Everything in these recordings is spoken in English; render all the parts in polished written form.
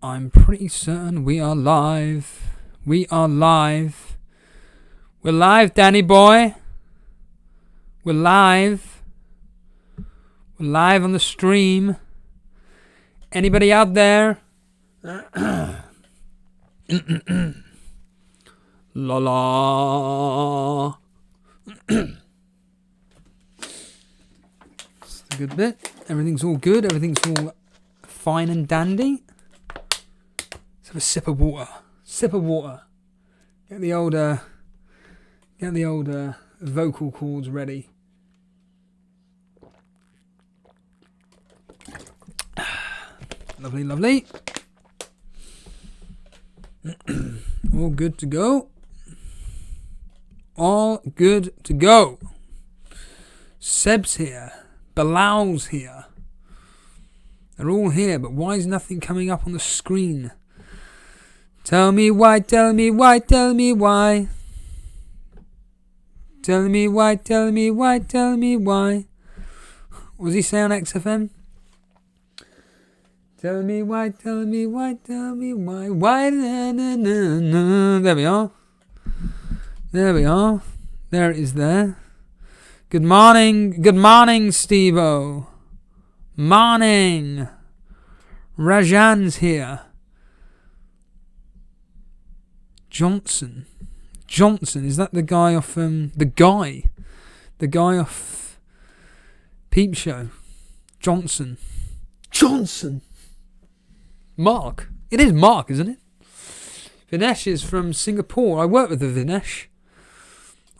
I'm pretty certain we are live. We are live. We're live, Danny boy. We're live. We're live on the stream. Anybody out there? La la. It's a good bit. Everything's all good. Everything's all fine and dandy. Let's have a sip of water. Sip of water. Get the old vocal cords ready. Lovely, lovely. All good to go. All good to go. Seb's here. Bilal's here. They're all here, but why is nothing coming up on the screen? Tell me why, tell me why, tell me why. Tell me why, tell me why, tell me why. What was he saying on XFM? Tell me why, tell me why, tell me why. Why, na, na, na, na. There we are. There we are. There it is there. Good morning, Steve-O. Morning. Rajan's here. Johnson, is that the guy off, the guy off Peep Show? Johnson. Mark. It is Mark, isn't it? Vinesh is from Singapore. I work with the Vinesh.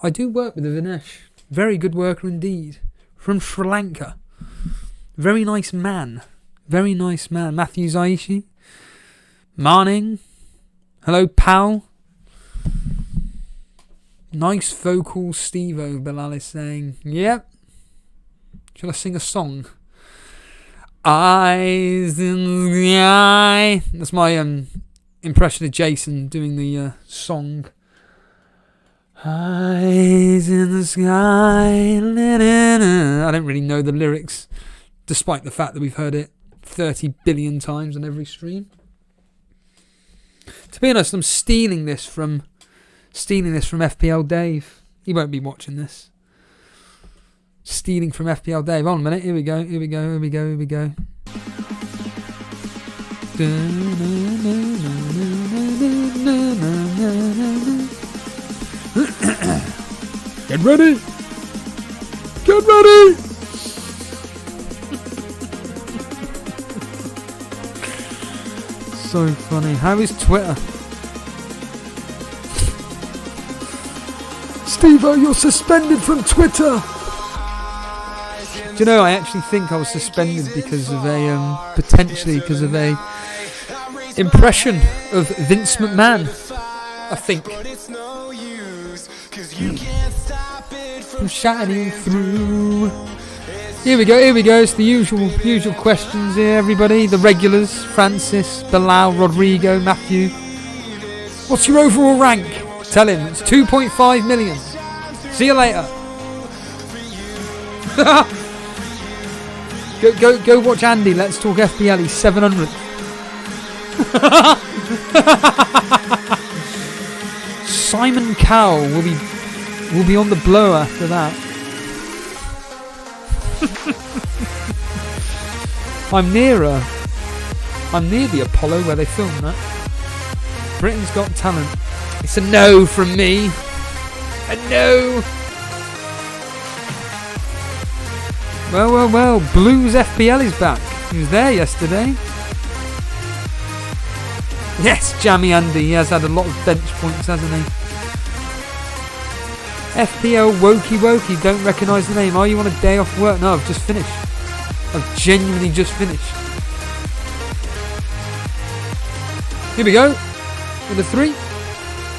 I do work with the Vinesh. Very good worker indeed. From Sri Lanka. Very nice man. Very nice man. Matthew Zaishi. Morning. Hello, pal. Nice vocal, Steve-O, Bilal is saying. Yep. Shall I sing a song? Eyes in the eye. That's my impression of Jason doing the song. Eyes in the sky. I don't really know the lyrics, despite the fact that we've heard it 30 billion times on every stream. To be honest, I'm stealing this from FPL Dave. He won't be watching this. Stealing from FPL Dave. Hold on a minute. Here we go. Get ready. So funny. How is Twitter? Steve-O, you're suspended from Twitter. Do you know, I actually think I was suspended because of potentially because of a impression of Vince McMahon. I think. I'm shining through. Here we go. It's the usual questions here, everybody. The regulars: Francis, Bilal, Rodrigo, Matthew. What's your overall rank? Tell him it's 2.5 million. See you later. Go watch Andy. Let's talk FPL. He's 700. Simon Cowell will be on the blow after that. I'm near the Apollo where they filmed that. Britain's Got Talent. It's a no from me. A no. Well. Blues FPL is back. He was there yesterday. Yes, Jammy Andy. He has had a lot of bench points, hasn't he? FPL Wokey. Don't recognise the name. Are you on a day off work? No, I've just finished. I've genuinely just finished. Here we go. With a 3,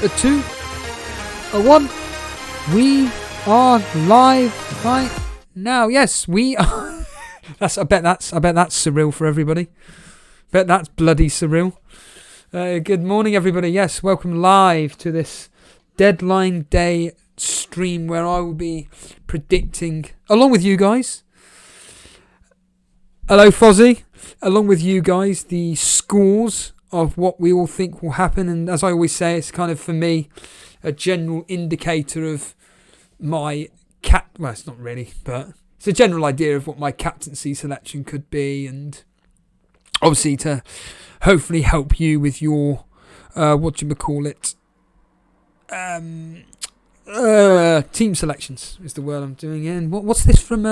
a 2, a 1. We are live right now. Yes, we are. I bet that's surreal for everybody. Bet that's bloody surreal. Good morning, everybody. Yes, welcome live to this deadline day stream where I will be predicting, along with you guys. Hello, Fozzie. Along with you guys, the scores of what we all think will happen. And as I always say, it's kind of, for me, a general indicator of my well, it's not really, but it's a general idea of what my captaincy selection could be, and obviously to hopefully help you with your team selections is the word I'm doing. And what's this from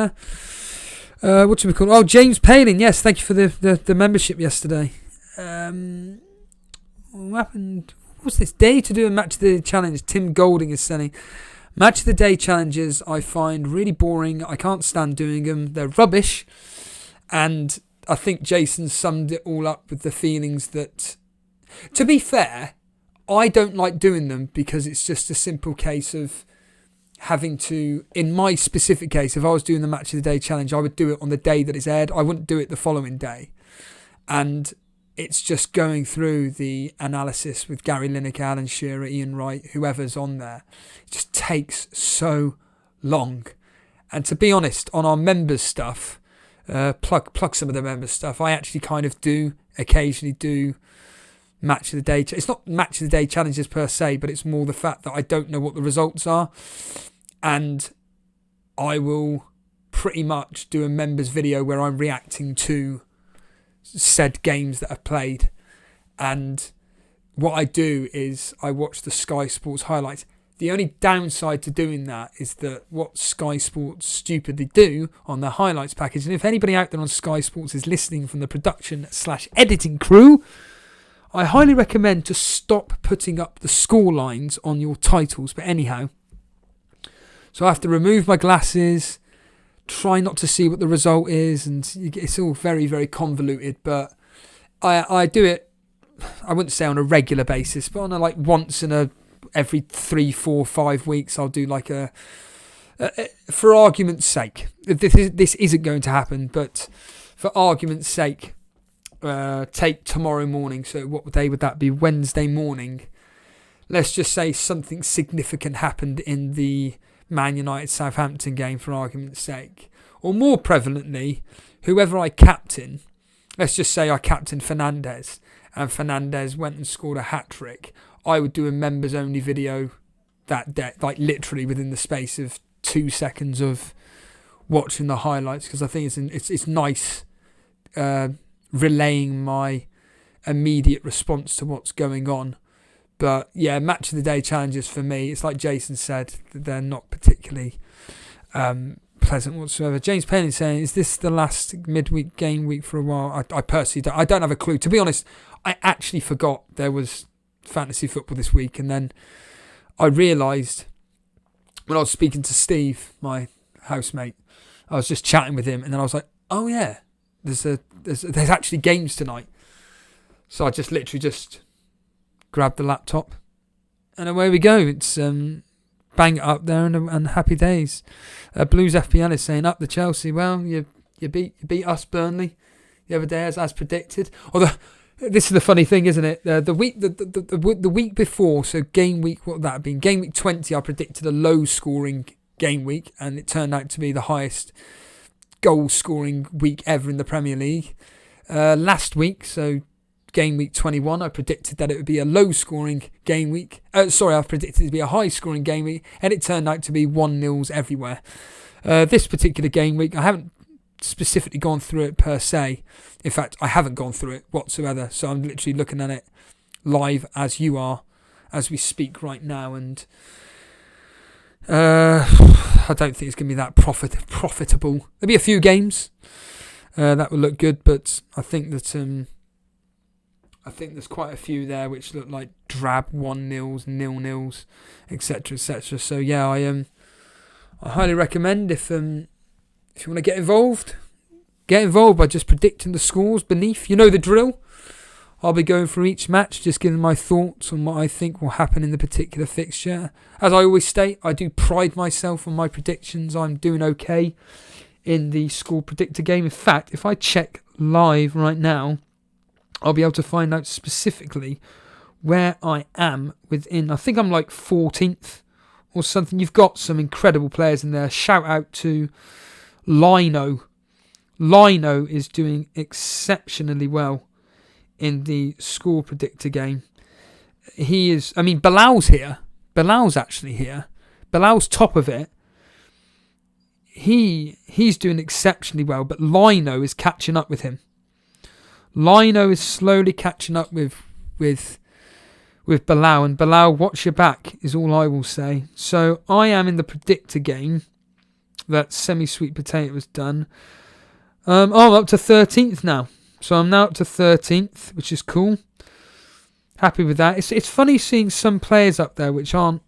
oh, James Palin, yes, thank you for the membership yesterday. What happened? What's this? Day to do a match of the day challenge. Tim Golding is saying, match of the day challenges I find really boring. I can't stand doing them. They're rubbish. And I think Jason summed it all up with the feelings that, to be fair, I don't like doing them because it's just a simple case of having to, in my specific case, if I was doing the match of the day challenge, I would do it on the day that it's aired. I wouldn't do it the following day. And it's just going through the analysis with Gary Lineker, Alan Shearer, Ian Wright, whoever's on there. It just takes so long. And to be honest, on our members stuff, plug some of the members stuff, I actually kind of do occasionally do match of the day. It's not match of the day challenges per se, but it's more the fact that I don't know what the results are. And I will pretty much do a members video where I'm reacting to said games that are played. And what I do is I watch the Sky Sports highlights. The only downside to doing that is that what Sky Sports stupidly do on their highlights package, and if anybody out there on Sky Sports is listening from the production/editing crew, I highly recommend to stop putting up the score lines on your titles. But anyhow, so I have to remove my glasses, try not to see what the result is, and it's all very, very convoluted. But I do it, I wouldn't say on a regular basis, but on a like once in every 3, 4, 5 weeks, I'll do like for argument's sake. This isn't going to happen, but for argument's sake, take tomorrow morning. So what day would that be? Wednesday morning. Let's just say something significant happened in the Man United Southampton game, for argument's sake. Or more prevalently, whoever I captain, let's just say I captained Fernandes, and Fernandes went and scored a hat-trick. I would do a members only video that day, like literally within the space of 2 seconds of watching the highlights, because I think it's nice relaying my immediate response to what's going on. But yeah, match of the day challenges for me, it's like Jason said, they're not particularly pleasant whatsoever. James Payne is saying, is this the last midweek game week for a while? I personally don't have a clue. To be honest, I actually forgot there was fantasy football this week, and then I realised when I was speaking to Steve, my housemate, I was just chatting with him, and then I was like, oh yeah, there's actually games tonight. So I just literally grabbed the laptop and away we go. It's bang it up there and happy days. Blues FPL is saying up the Chelsea. Well, you beat us Burnley the other day as predicted. Although this is the funny thing, isn't it? The week before, so game week, what would that have been? Game week 20, I predicted a low scoring game week, and it turned out to be the highest goal scoring week ever in the Premier League. Last week, so game week 21, I predicted that it would be a low scoring game week. I predicted it to be a high scoring game week, and it turned out to be 1-0s everywhere. This particular game week, I haven't specifically gone through it per se. In fact, I haven't gone through it whatsoever, so I'm literally looking at it live as you are, as we speak right now, and I don't think it's going to be that profitable. There'll be a few games that will look good, but I think that I think there's quite a few there which look like drab 1-0s, 0-0s, etc., etc. So yeah, I highly recommend if you want to get involved by just predicting the scores beneath. You know the drill. I'll be going through each match, just giving my thoughts on what I think will happen in the particular fixture. As I always state, I do pride myself on my predictions. I'm doing okay in the score predictor game. In fact, if I check live right now, I'll be able to find out specifically where I am within. I think I'm like 14th or something. You've got some incredible players in there. Shout out to Lino. Lino is doing exceptionally well in the score predictor game. Bilal's here. Bilal's actually here. Bilal's top of it. He's doing exceptionally well, but Lino is catching up with him. Lino is slowly catching up with Bilal, and Bilal, watch your back is all I will say. So I am in the predictor game. That semi-sweet potato was done. I'm up to 13th now. So I'm now up to 13th, which is cool. Happy with that. It's funny seeing some players up there which aren't,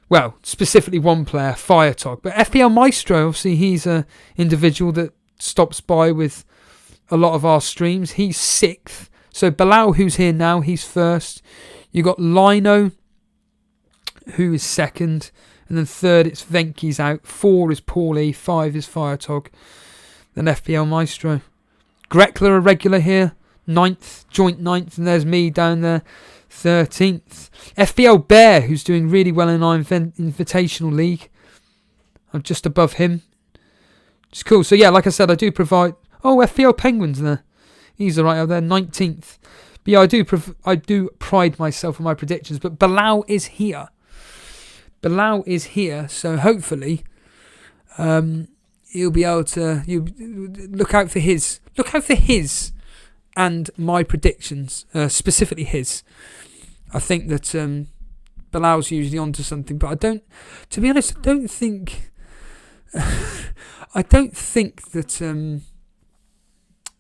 well, specifically one player, Firetog. But FPL Maestro, obviously, he's an individual that stops by with a lot of our streams. He's 6th. So Bilal, who's here now, he's 1st. You got Lino, who is 2nd. And then 3rd, it's Venky's out. 4 is Paulie. 5 is Firetog. Then FPL Maestro. Grekler, a regular here. 9th, joint 9th. And there's me down there, 13th. FPL Bear, who's doing really well in our Invitational League. I'm just above him. It's cool. So yeah, like I said, I do provide... Oh, FPL Penguins there. He's alright out there, 19th. But yeah, I do pride myself on my predictions. But Bilal is here. Bilal is here, so hopefully he'll be able to... look out for his and my predictions, specifically his. I think that Bilal's usually onto something, but to be honest, I don't think that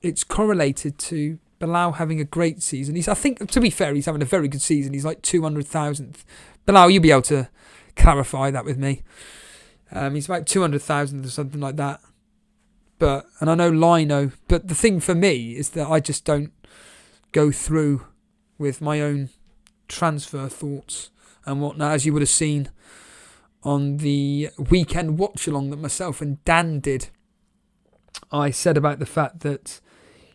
it's correlated to Bilal having a great season. I think, to be fair, he's having a very good season. He's like 200,000th. Bilal, you'll be able to clarify that with me. He's about 200,000th or something like that. And I know Lino, but the thing for me is that I just don't go through with my own transfer thoughts and whatnot, as you would have seen on the weekend watch-along that myself and Dan did. I said about the fact that,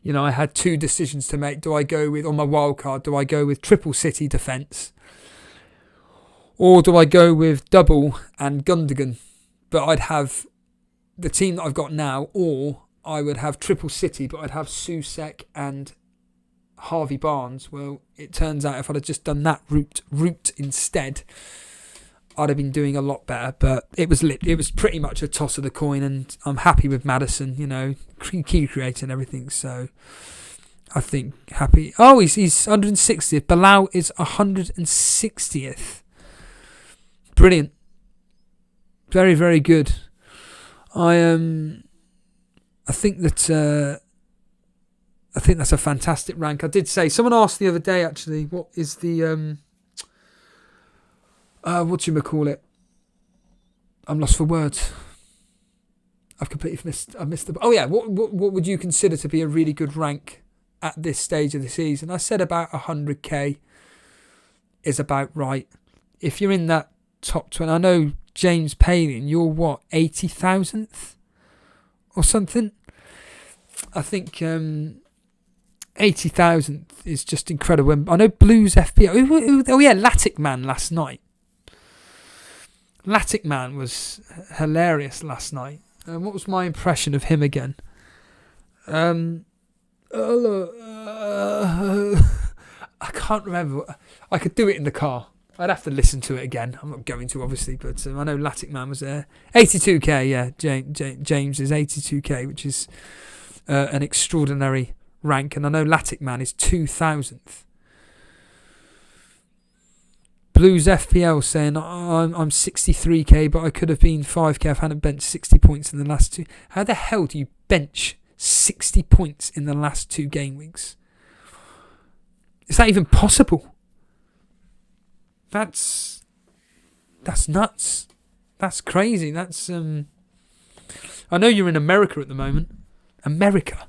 I had 2 decisions to make. Do I go with, on my wild card, do I go with triple City defence? Or do I go with double and Gundogan? But I'd have the team that I've got now, or I would have triple City, but I'd have Susek and Harvey Barnes. Well, it turns out if I'd have just done that route instead, I'd have been doing a lot better. But it was pretty much a toss of the coin, and I'm happy with Maddison, key creator and everything. So I think happy. Oh, he's 160th. Bilal is 160th. Brilliant. Very, very good. I think that's a fantastic rank. I did say, someone asked the other day actually, what is the whatchamacallit? I'm lost for words. I've missed the... Oh yeah, what would you consider to be a really good rank at this stage of the season? I said about 100k is about right. If you're in that top 20, I know James Palin, you're what, 80,000th or something? I think 80,000th is just incredible. I know Blues FPL. Oh yeah, Latic Man last night. Latic Man was hilarious last night. What was my impression of him again? I can't remember. I could do it in the car. I'd have to listen to it again. I'm not going to, obviously, but I know Latic Man was there. 82k, yeah. James is 82k, which is an extraordinary rank. And I know Latic Man is 2,000th. Blues FPL saying, I'm 63k, but I could have been 5k. I hadn't benched 60 points in the last 2. How the hell do you bench 60 points in the last 2 game weeks? Is that even possible? That's nuts. That's crazy. That's I know you're in America at the moment. America.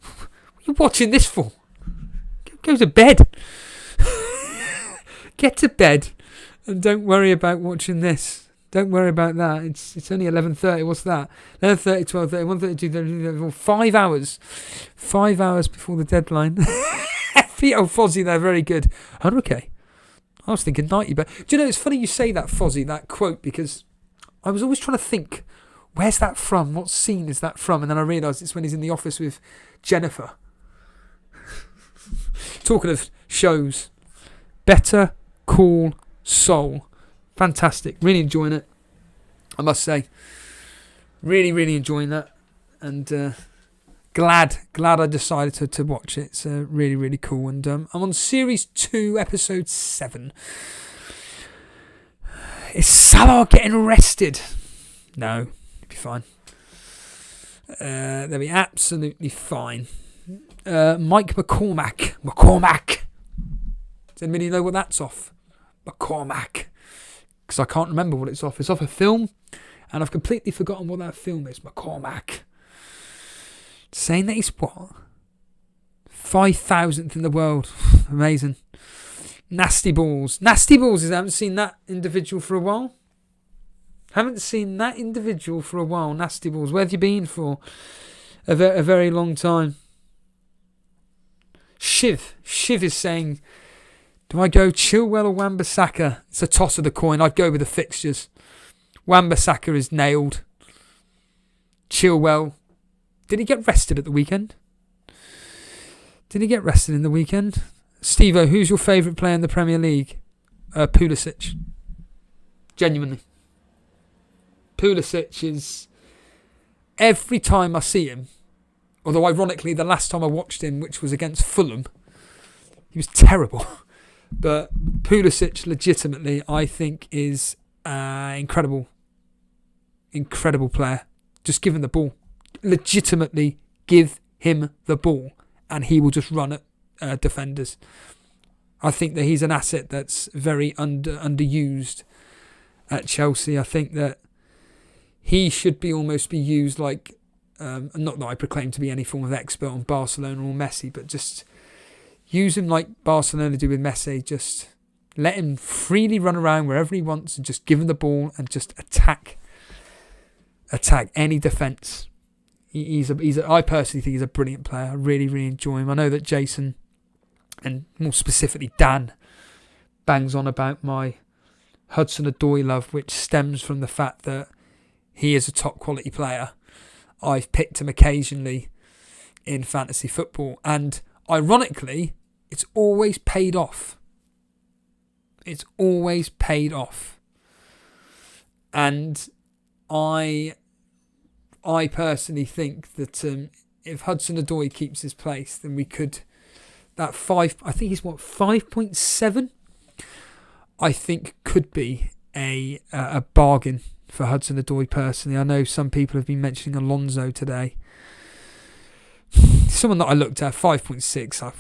What are you watching this for? Go to bed. Get to bed and don't worry about watching this. Don't worry about that. It's only 11:30. What's that? 11:30, 12:30, 1:32, 32, 5 hours. 5 hours before the deadline. FPL Fozzie, they're very good. 100k. I was thinking 90, but do you know, it's funny you say that, Fozzie, that quote, because I was always trying to think, where's that from? What scene is that from? And then I realised it's when he's in the office with Jennifer. Talking of shows, Better Call Saul. Fantastic. Really enjoying it, I must say. Really, really enjoying that. And glad I decided to watch it. It's really, really cool. And I'm on Series 2, Episode 7. Is Salah getting arrested? No, it'll be fine. They'll be absolutely fine. Mike McCormack. Does anybody know what that's off? McCormack. Because I can't remember what it's off. It's off a film, and I've completely forgotten what that film is. McCormack. Saying that he's what? 5,000th in the world. Amazing. Nasty Balls. I haven't seen that individual for a while. Nasty Balls. Where have you been for a very long time? Shiv is saying, do I go Chilwell or Wan-Bissaka? It's a toss of the coin. I'd go with the fixtures. Wan-Bissaka is nailed. Chilwell. Did he get rested at the weekend? Steve-O, who's your favourite player in the Premier League? Pulisic. Genuinely. Pulisic is... Every time I see him, although ironically the last time I watched him, which was against Fulham, he was terrible. But Pulisic, legitimately, I think is incredible. Incredible player. Just give him the ball. Legitimately give him the ball and he will just run at defenders. I think that he's an asset that's very underused at Chelsea. I think that he should almost be used like, not that I proclaim to be any form of expert on Barcelona or Messi, but just use him like Barcelona do with Messi. Just let him freely run around wherever he wants and just give him the ball and just attack any defence. I personally think he's a brilliant player. I really, really enjoy him. I know that Jason, and more specifically Dan, bangs on about my Hudson-Odoi love, which stems from the fact that he is a top quality player. I've picked him occasionally in fantasy football, and ironically, it's always paid off. And I personally think that if Hudson-Odoi keeps his place, then we could... I think he's 5.7? I think could be a bargain for Hudson-Odoi personally. I know some people have been mentioning Alonso today. Someone that I looked at, 5.6,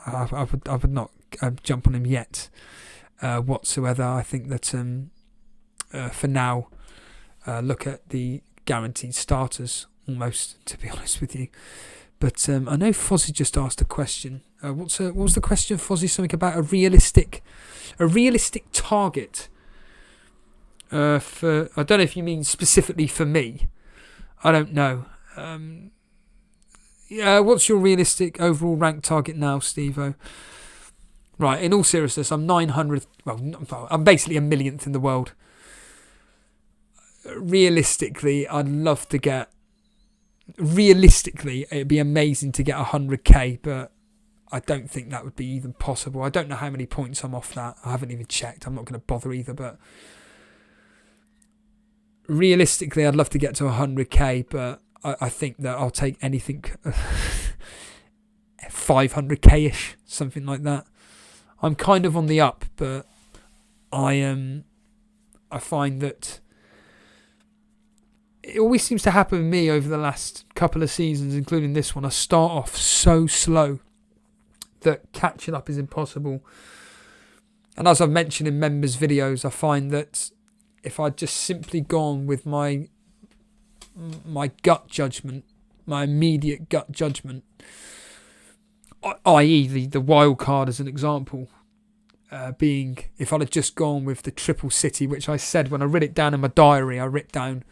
I would not jump on him yet whatsoever. I think that for now, look at the guaranteed starters almost, to be honest with you. But I know Fozzie just asked a question. What was the question, Fozzie? Something about a realistic target for... I don't know if you mean specifically for me. I don't know. What's your realistic overall rank target now, Steve-O? Right, in all seriousness, I'm 900th... Well, I'm basically a millionth in the world. Realistically, I'd love to get... Realistically, it'd be amazing to get 100k, but I don't think that would be even possible. I don't know how many points I'm off that. I haven't even checked. I'm not going to bother either, but realistically, I'd love to get to 100k, but I think that I'll take anything 500k-ish, something like that. I'm kind of on the up, but I find that it always seems to happen with me over the last couple of seasons, including this one. I start off so slow that catching up is impossible. And as I've mentioned in members' videos, I find that if I'd just simply gone with my gut judgment, my immediate gut judgment, i.e. the wild card as an example, being if I'd have just gone with the triple city, which I said when I wrote it down in my diary, I wrote down,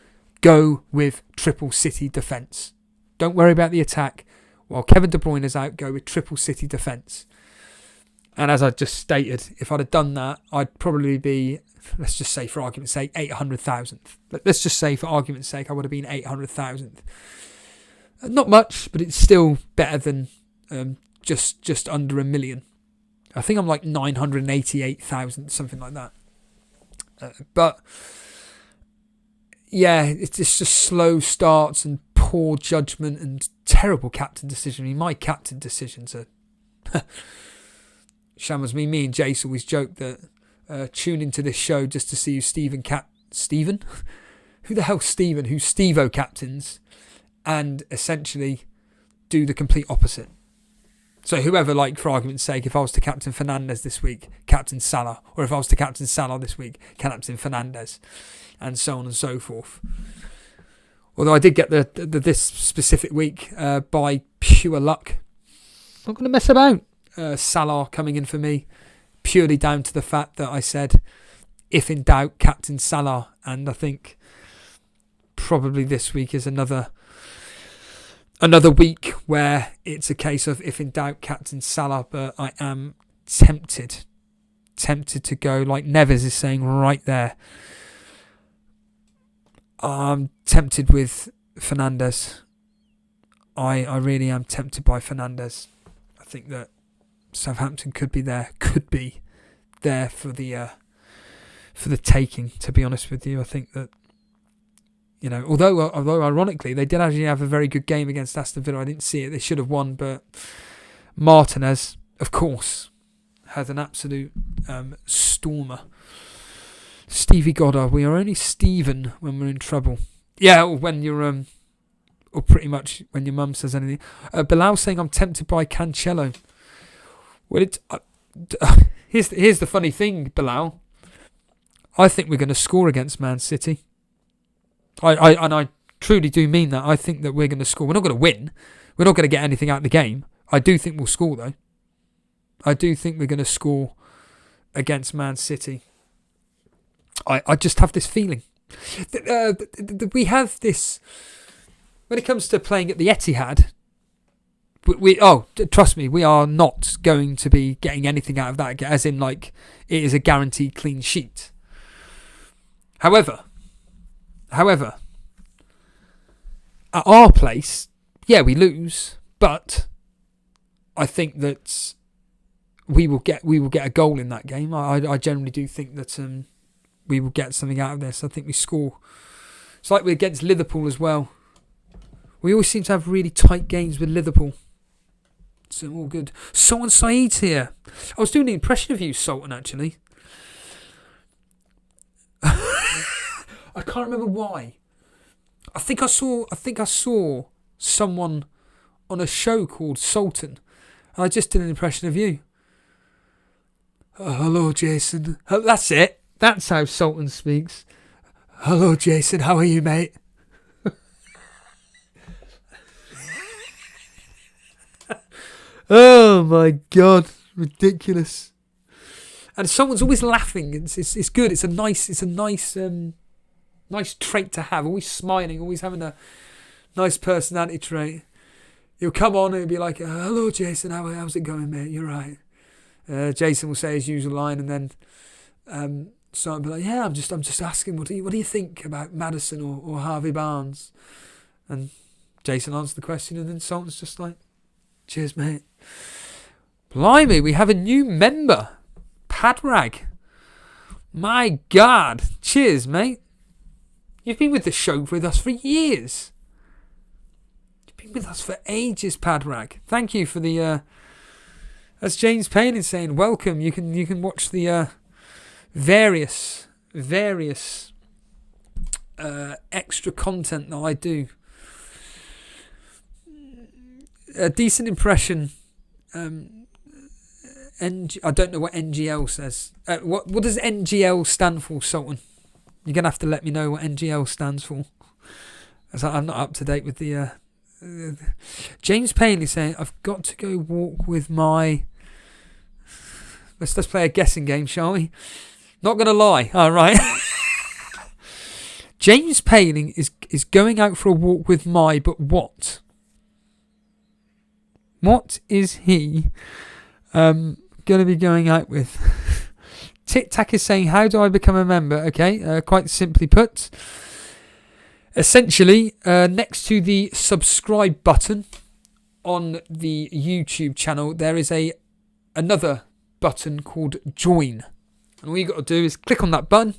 go with triple city defence. Don't worry about the attack. While Kevin De Bruyne is out, go with triple city defence. And as I just stated, if I'd have done that, I'd probably be, let's just say for argument's sake, 800,000th. Let's just say for argument's sake, I would have been 800,000th. Not much, but it's still better than just under 1 million. I think I'm like 988,000, something like that. But yeah, it's just slow starts and poor judgment and terrible captain decision. I mean, my captain decisions are shammers. Me and Jace always joke that tune into this show just to see who Stephen? Who the hell's Stephen? Who's Steve-O captains, and essentially do the complete opposite. So whoever, like, for argument's sake, if I was to captain Fernandes this week, captain Salah, or if I was to captain Salah this week, captain Fernandes, and so on and so forth. Although I did get the this specific week by pure luck. Not going to mess about. Salah coming in for me, purely down to the fact that I said, if in doubt, captain Salah, and I think probably this week is another week where it's a case of, if in doubt, captain Salah, but I am tempted to go, like Neves is saying right there, I'm tempted with Fernandes. I really am tempted by Fernandes. I think that Southampton could be there for the taking, to be honest with you. I think that, you know, although ironically they did actually have a very good game against Aston Villa. I didn't see it. They should have won, but Martinez, of course, has an absolute stormer. Stevie Goddard, we are only Steven when we're in trouble. Yeah, or when you're or pretty much when your mum says anything. Bilal saying I'm tempted by Cancelo. Well, here's the funny thing, Bilal. I think we're going to score against Man City. I truly do mean that. I think that we're going to score. We're not going to win. We're not going to get anything out of the game. I do think we'll score, though. I do think we're going to score against Man City. I just have this feeling. We have this... When it comes to playing at the Etihad, trust me, we are not going to be getting anything out of that, as in, like, it is a guaranteed clean sheet. However, at our place, yeah, we lose, but I think that we will get a goal in that game. I generally do think that we will get something out of this. I think we score. It's like we're against Liverpool as well. We always seem to have really tight games with Liverpool. So all good. Sultan Saeed's here. I was doing an impression of you, Sultan, actually. I can't remember why. I think I saw someone on a show called Sultan, and I just did an impression of you. Hello, Jason. That's it. That's how Sultan speaks. Hello, Jason. How are you, mate? Oh my God, ridiculous! And someone's always laughing. It's good. It's a nice trait to have. Always smiling. Always having a nice personality trait. He'll come on and he'll be like, "Hello, Jason. How's it going, mate? You're right." Jason will say his usual line, and then someone will be like, "Yeah, I'm just asking. What do you think about Maddison or Harvey Barnes?" And Jason answers the question, and then Sultan's just like, "Cheers, mate." Blimey, we have a new member. Padrag. My God. Cheers, mate. You've been with the show with us for years. You've been with us for ages, Padrag. Thank you for the... as James Payne is saying, welcome. You can watch the various extra content that I do. A decent impression. I don't know what NGL says. What does NGL stand for, Sultan? You're going to have to let me know what NGL stands for. As I'm not up to date with the... James Payne is saying, I've got to go walk with my... Let's play a guessing game, shall we? Not going to lie. All right. James Payne is going out for a walk with my... But what? What is he going to be going out with? Tic Tac is saying, how do I become a member? Okay, quite simply put. Essentially, next to the subscribe button on the YouTube channel, there is another button called Join. And all you got to do is click on that button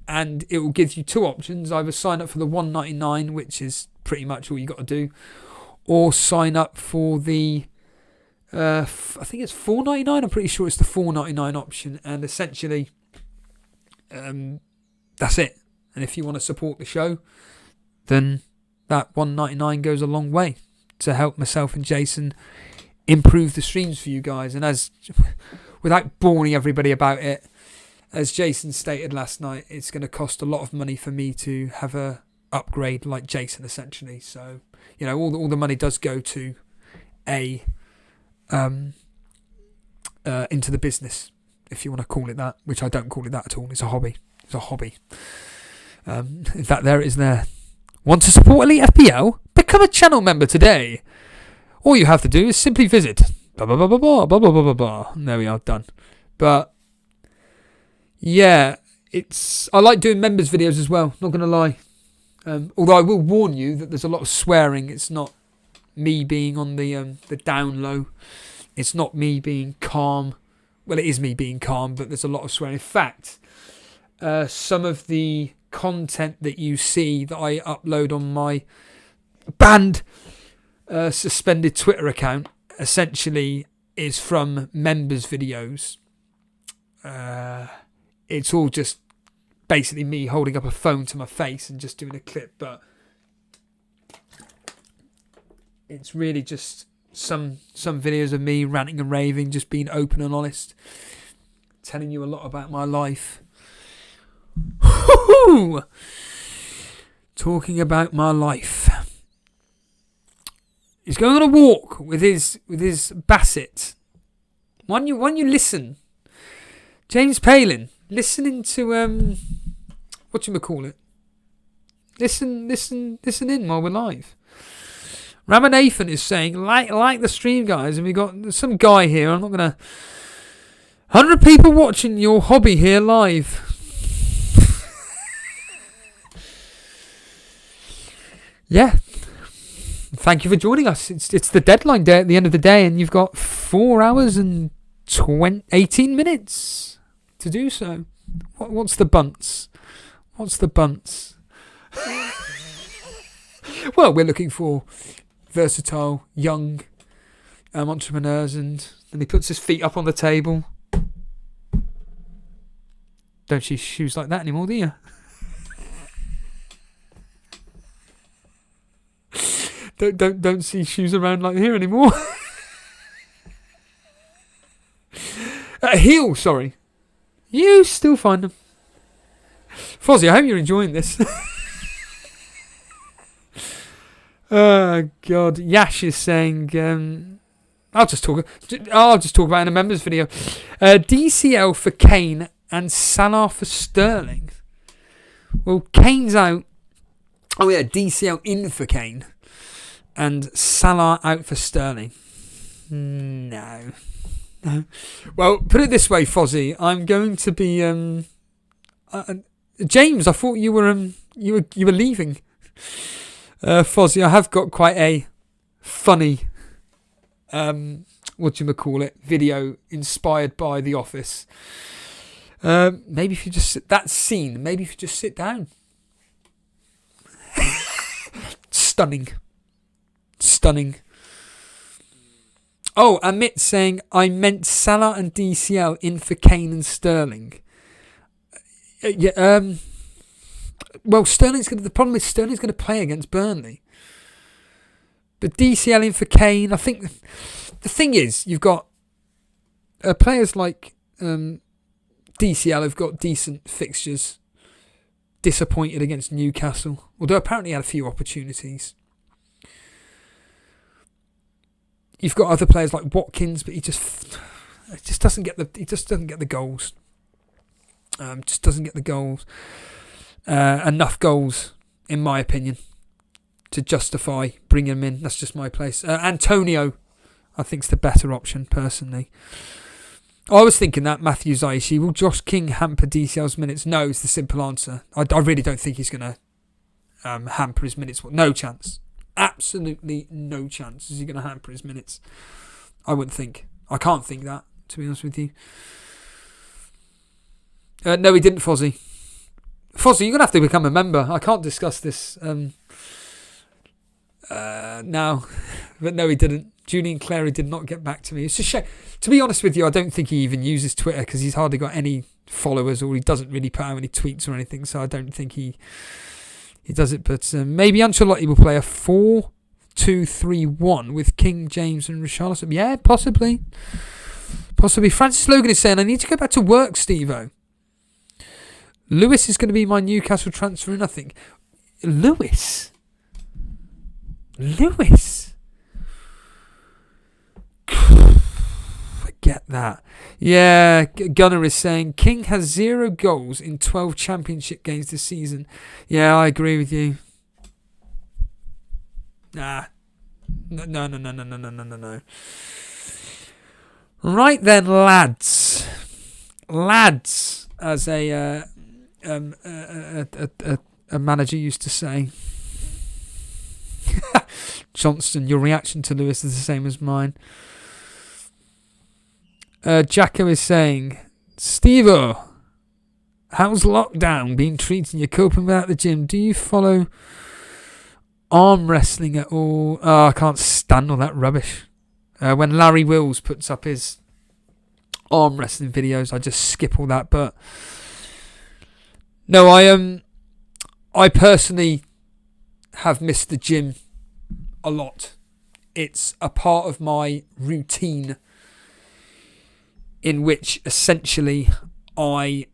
and it will give you two options. Either sign up for the $1.99, which is pretty much all you got to do, or sign up for the I think it's $4.99. I'm pretty sure it's the $4.99 option, and essentially that's it. And if you want to support the show, then that $1.99 goes a long way to help myself and Jason improve the streams for you guys. And as without boring everybody about it, as Jason stated last night, it's going to cost a lot of money for me to have a upgrade like Jason, essentially. So, you know, all the money does go to into the business, if you want to call it that, which I don't call it that at all. It's a hobby. It's a hobby. In fact, there it is there. Want to support Elite FPL? Become a channel member today. All you have to do is simply visit blah blah blah blah blah blah blah blah blah. There we are, done. But yeah, I like doing members videos as well, not gonna lie. Although I will warn you that there's a lot of swearing. It's not me being on the down low. It's not me being calm. Well, it is me being calm, but there's a lot of swearing. In fact, some of the content that you see that I upload on my banned, suspended Twitter account essentially is from members' videos. It's all just basically me holding up a phone to my face and just doing a clip, but it's really just some videos of me ranting and raving, just being open and honest, telling you a lot about my life. Talking about my life. He's going on a walk with his Basset. When you listen, James Palin listening to whatchamacallit. Listen in while we're live. Ramanathan is saying like the stream, guys, and we got some guy here. I'm not gonna 100 people watching your hobby here live. Yeah. Thank you for joining us. It's the deadline day at the end of the day, and you've got 4 hours and 18 minutes to do so. What's the bunts? What's the bunts? Well, we're looking for versatile young entrepreneurs, and then he puts his feet up on the table. Don't see shoes like that anymore, do you? Don't see shoes around like here anymore. Heels, sorry. You still find them. Fozzie, I hope you're enjoying this. Oh God, Yash is saying. I'll just talk about in a members video. DCL for Kane and Salah for Sterling. Well, Kane's out. Oh yeah, DCL in for Kane and Salah out for Sterling. No. Well, put it this way, Fozzie. I'm going to be. James, I thought you were leaving. Fozzie, I have got quite a funny video inspired by The Office. Maybe if you just sit down. Stunning. Oh, Amit saying I meant Salah and DCL in for Kane and Sterling. Well, the problem is Sterling's going to play against Burnley. But DCL in for Kane, I think the thing is, you've got players like DCL have got decent fixtures. Disappointed against Newcastle, although apparently had a few opportunities. You've got other players like Watkins, but he just doesn't get the goals. Just doesn't get the goals. Enough goals, in my opinion, to justify bringing him in. That's just my place. Antonio, I think, is the better option, personally. I was thinking that Matthew Zaishi. Will Josh King hamper DCL's minutes? No, is the simple answer. I really don't think he's going to hamper his minutes. No chance. absolutely no chance is he going to hamper his minutes. I wouldn't think. I can't think that, to be honest with you. No, he didn't, Fozzie. Fozzie, you're going to have to become a member. I can't discuss this now. But no, he didn't. Julian Clary did not get back to me. It's a shame. To be honest with you, I don't think he even uses Twitter because he's hardly got any followers, or he doesn't really put out any tweets or anything. So I don't think he does it. But maybe Ancelotti will play a 4-2-3-1 with King, James and Richarlison. Yeah, possibly. Possibly. Francis Logan is saying, I need to go back to work, Steve-O. Lewis is going to be my Newcastle transfer, and I think Lewis. Forget that. Yeah, Gunnar is saying King has 0 goals in 12 championship games this season. Yeah, I agree with you. Nah. No. Right then, lads. As a manager used to say. Johnston, your reaction to Lewis is the same as mine. Jacko is saying, Steve-O, how's lockdown been treating you, coping without the gym? Do you follow arm wrestling at all? Oh, I can't stand all that rubbish. When Larry Wills puts up his arm wrestling videos, I just skip all that. But no, I personally have missed the gym a lot. It's a part of my routine in which essentially I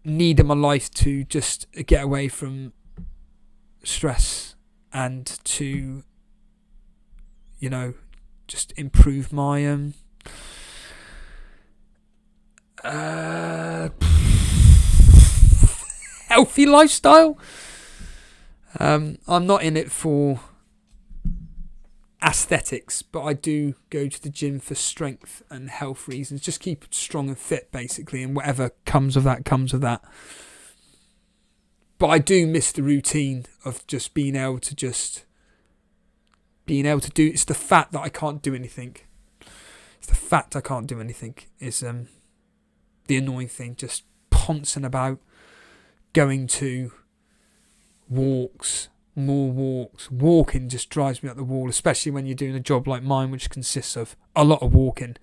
need in my life to just get away from stress and to, you know, just improve my healthy lifestyle. I'm not in it for aesthetics, but I do go to the gym for strength and health reasons. Just keep strong and fit, basically, and whatever comes of that, comes of that. But I do miss the routine of just being able to do. It's the fact that I can't do anything. It's the fact I can't do anything is the annoying thing. Just pouncing about, going to walks, more walks. Walking just drives me up the wall, especially when you're doing a job like mine, which consists of a lot of walking.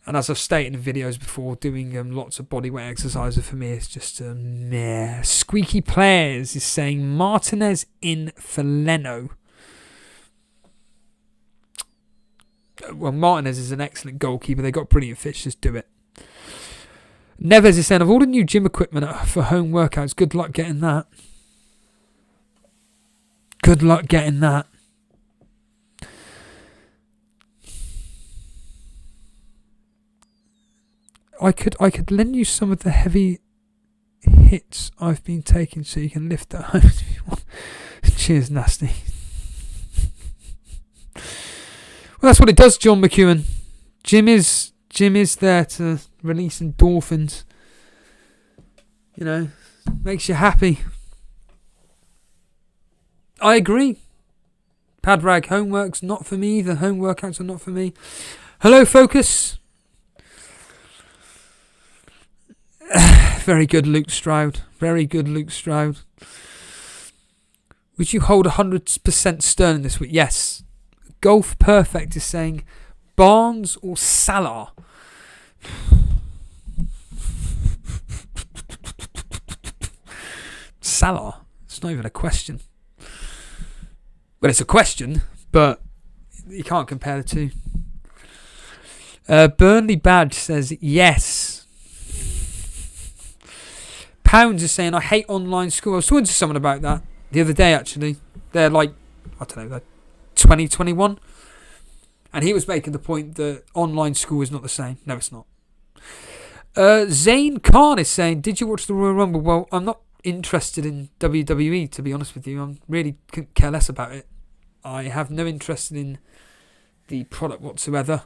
And as I've stated in videos before, doing lots of bodyweight exercises for me is just meh. Squeaky Players is saying Martinez in for Leno. Well, Martinez is an excellent goalkeeper. They got brilliant fixtures. Do it. Neves is saying, I've ordered new gym equipment for home workouts. Good luck getting that. Good luck getting that. I could lend you some of the heavy hits I've been taking so you can lift at home if you want. Cheers, Nasty. Well, that's what it does, John McEwen. Gym is there to release endorphins. You know, makes you happy. I agree. Padrag, homework's not for me. The home workouts are not for me. Hello, Focus. Very good, Luke Stroud. Very good, Luke Stroud. Would you hold 100% Sterling this week? Yes. Golf Perfect is saying Barnes or Salah. Salah. It's not even a question. Well, it's a question, but you can't compare the two. Burnley Badge says yes. Pounds is saying I hate online school. I was talking to someone about that the other day, actually. They're like, I don't know, they're 2021. And he was making the point that online school is not the same. No, it's not. Zane Khan is saying, did you watch the Royal Rumble? Well, I'm not interested in WWE, to be honest with you. I really couldn't care less about it. I have no interest in the product whatsoever.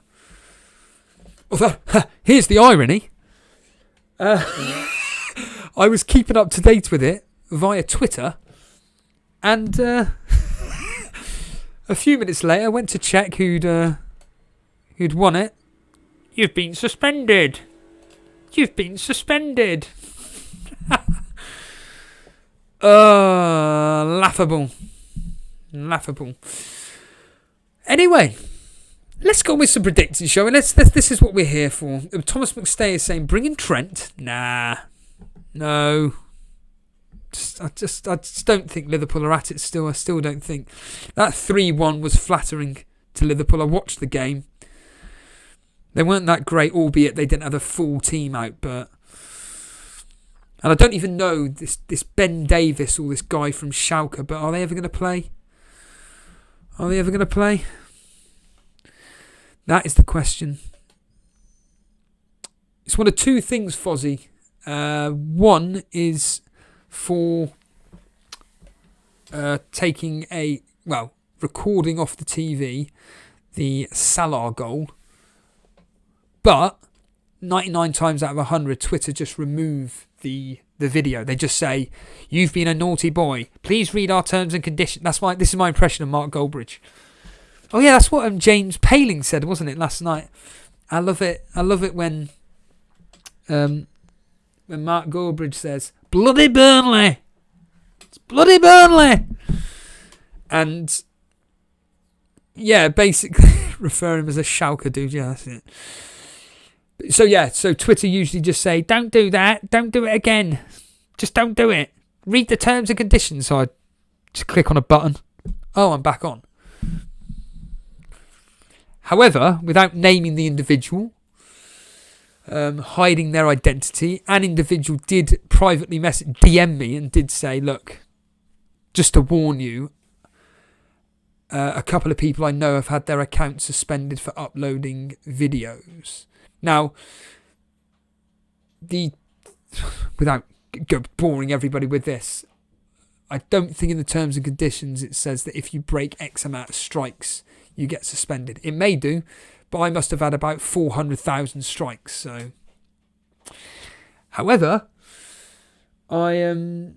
Although, here's the irony. I was keeping up to date with it via Twitter And a few minutes later, I went to check who'd won it. You've been suspended. You've been suspended. Laughable. Laughable. Anyway, let's go with some predicting, shall we? This is what we're here for. Thomas McStay is saying, bring in Trent. Nah. No. I just don't think Liverpool are at it still. I still don't think. That 3-1 was flattering to Liverpool. I watched the game. They weren't that great, albeit they didn't have a full team out. And I don't even know this Ben Davis or this guy from Schalke, but are they ever going to play? Are they ever going to play? That is the question. It's one of two things, Fozzie. One is for recording off the TV the Salah goal. But 99 times out of 100, Twitter just remove the video. They just say, you've been a naughty boy. Please read our terms and conditions. This is my impression of Mark Goldbridge. Oh yeah, that's what James Paling said, wasn't it, last night? I love it. I love it when Mark Goldbridge says, bloody Burnley. It's bloody Burnley. And yeah, basically refer him as a Schalke dude. Yeah, that's it. So Twitter usually just say, don't do that, don't do it again, just don't do it, read the terms and conditions. So I just click on a button. Oh, I'm back on. However, without naming the individual, hiding their identity, an individual did privately DM me and did say, look, just to warn you, a couple of people I know have had their accounts suspended for uploading videos. Now, without boring everybody with this, I don't think in the terms and conditions it says that if you break X amount of strikes, you get suspended. It may do, but I must have had about 400,000 strikes. So, however, there's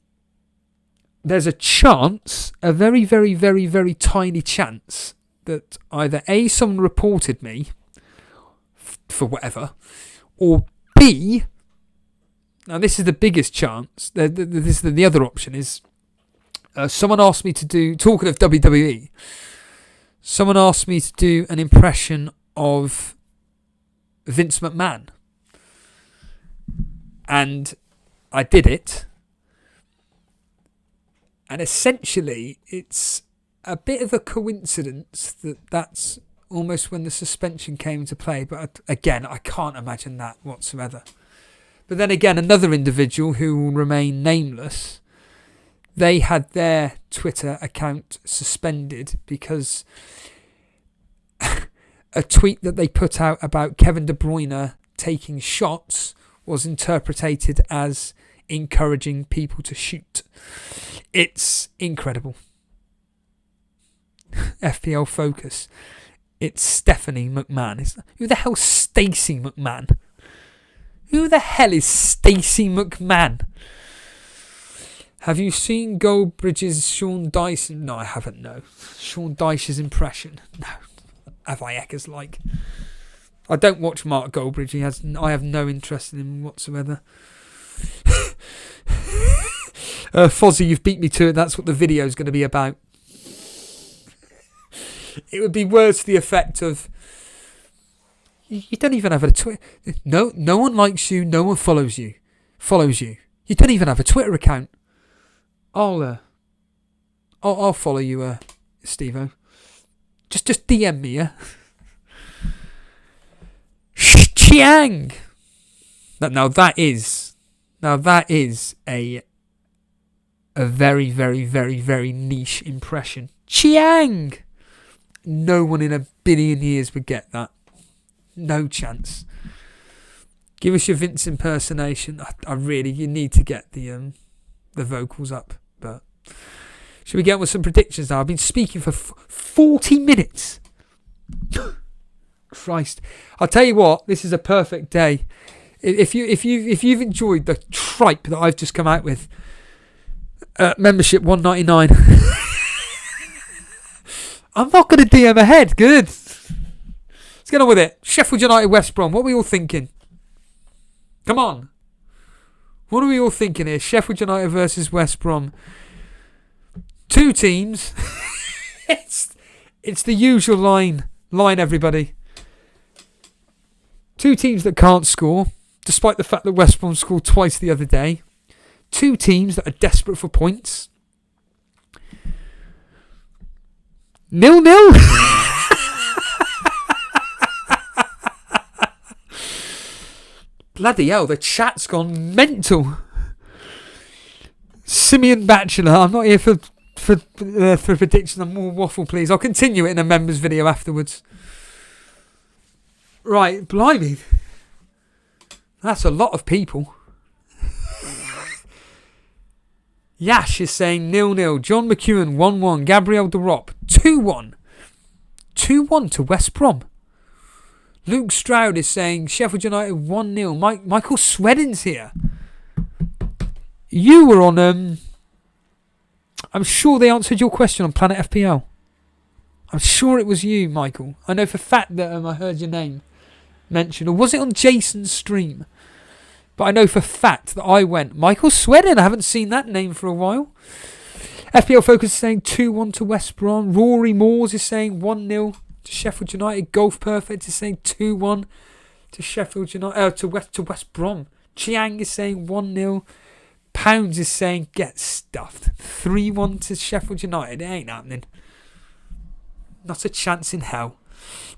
a chance, a very, very, very, very tiny chance that either A, someone reported me for whatever, or B, now this is the biggest chance, the other option is, someone asked me to do, talking of WWE, someone asked me to do an impression of Vince McMahon. And I did it. And essentially, it's a bit of a coincidence that that's almost when the suspension came into play. But again, I can't imagine that whatsoever. But then again, another individual who will remain nameless, they had their Twitter account suspended because a tweet that they put out about Kevin De Bruyne taking shots was interpreted as encouraging people to shoot. It's incredible. FPL Focus. It's Stephanie McMahon. Who the hell's Stacey McMahon? Who the hell is Stacey McMahon? Have you seen Goldbridge's Sean Dyson? No, I haven't, no. Sean Dyche's impression? No. Have I eckers like? I don't watch Mark Goldbridge. I have no interest in him whatsoever. Fozzie, you've beat me to it. That's what the video is going to be about. It would be words to the effect of, you don't even have a Twitter. No one likes you. No one follows you. You don't even have a Twitter account. I'll follow you, Steve-O. Just DM me, yeah. Chiang. Now that is a very, very, very, very niche impression. Chiang. No one in a billion years would get that. No chance. Give us your Vince impersonation. You need to get the vocals up. But should we get on with some predictions now? I've been speaking for 40 minutes. Christ. I'll tell you what, this is a perfect day. If you've enjoyed the tripe that I've just come out with, Membership £1.99. I'm not going to DM ahead. Good. Let's get on with it. Sheffield United, West Brom. What are we all thinking? Come on. What are we all thinking here? Sheffield United versus West Brom. Two teams. It's the usual line, everybody. Two teams that can't score, despite the fact that West Brom scored twice the other day. Two teams that are desperate for points. 0-0. Bloody hell, the chat's gone mental. Simeon Batchelor, I'm not here for predictions and more waffle, please. I'll continue it in a members video afterwards. Right, blimey. That's a lot of people. Yash is saying 0-0. John McEwen 1-1. Gabriel De Rop 2-1. 2-1 to West Brom. Luke Stroud is saying Sheffield United 1-0. Michael Swedden's here. You were on... I'm sure they answered your question on Planet FPL. I'm sure it was you, Michael. I know for a fact that I heard your name mentioned. Or was it on Jason's stream? But I know for a fact that I went, Michael Swedden. I haven't seen that name for a while. FPL Focus is saying 2-1 to West Brom. Rory Moores is saying 1-0 to Sheffield United. Golf Perfect is saying 2-1 to Sheffield United. To West Brom. Chiang is saying 1-0. Pounds is saying get stuffed. 3-1 to Sheffield United. It ain't happening. Not a chance in hell.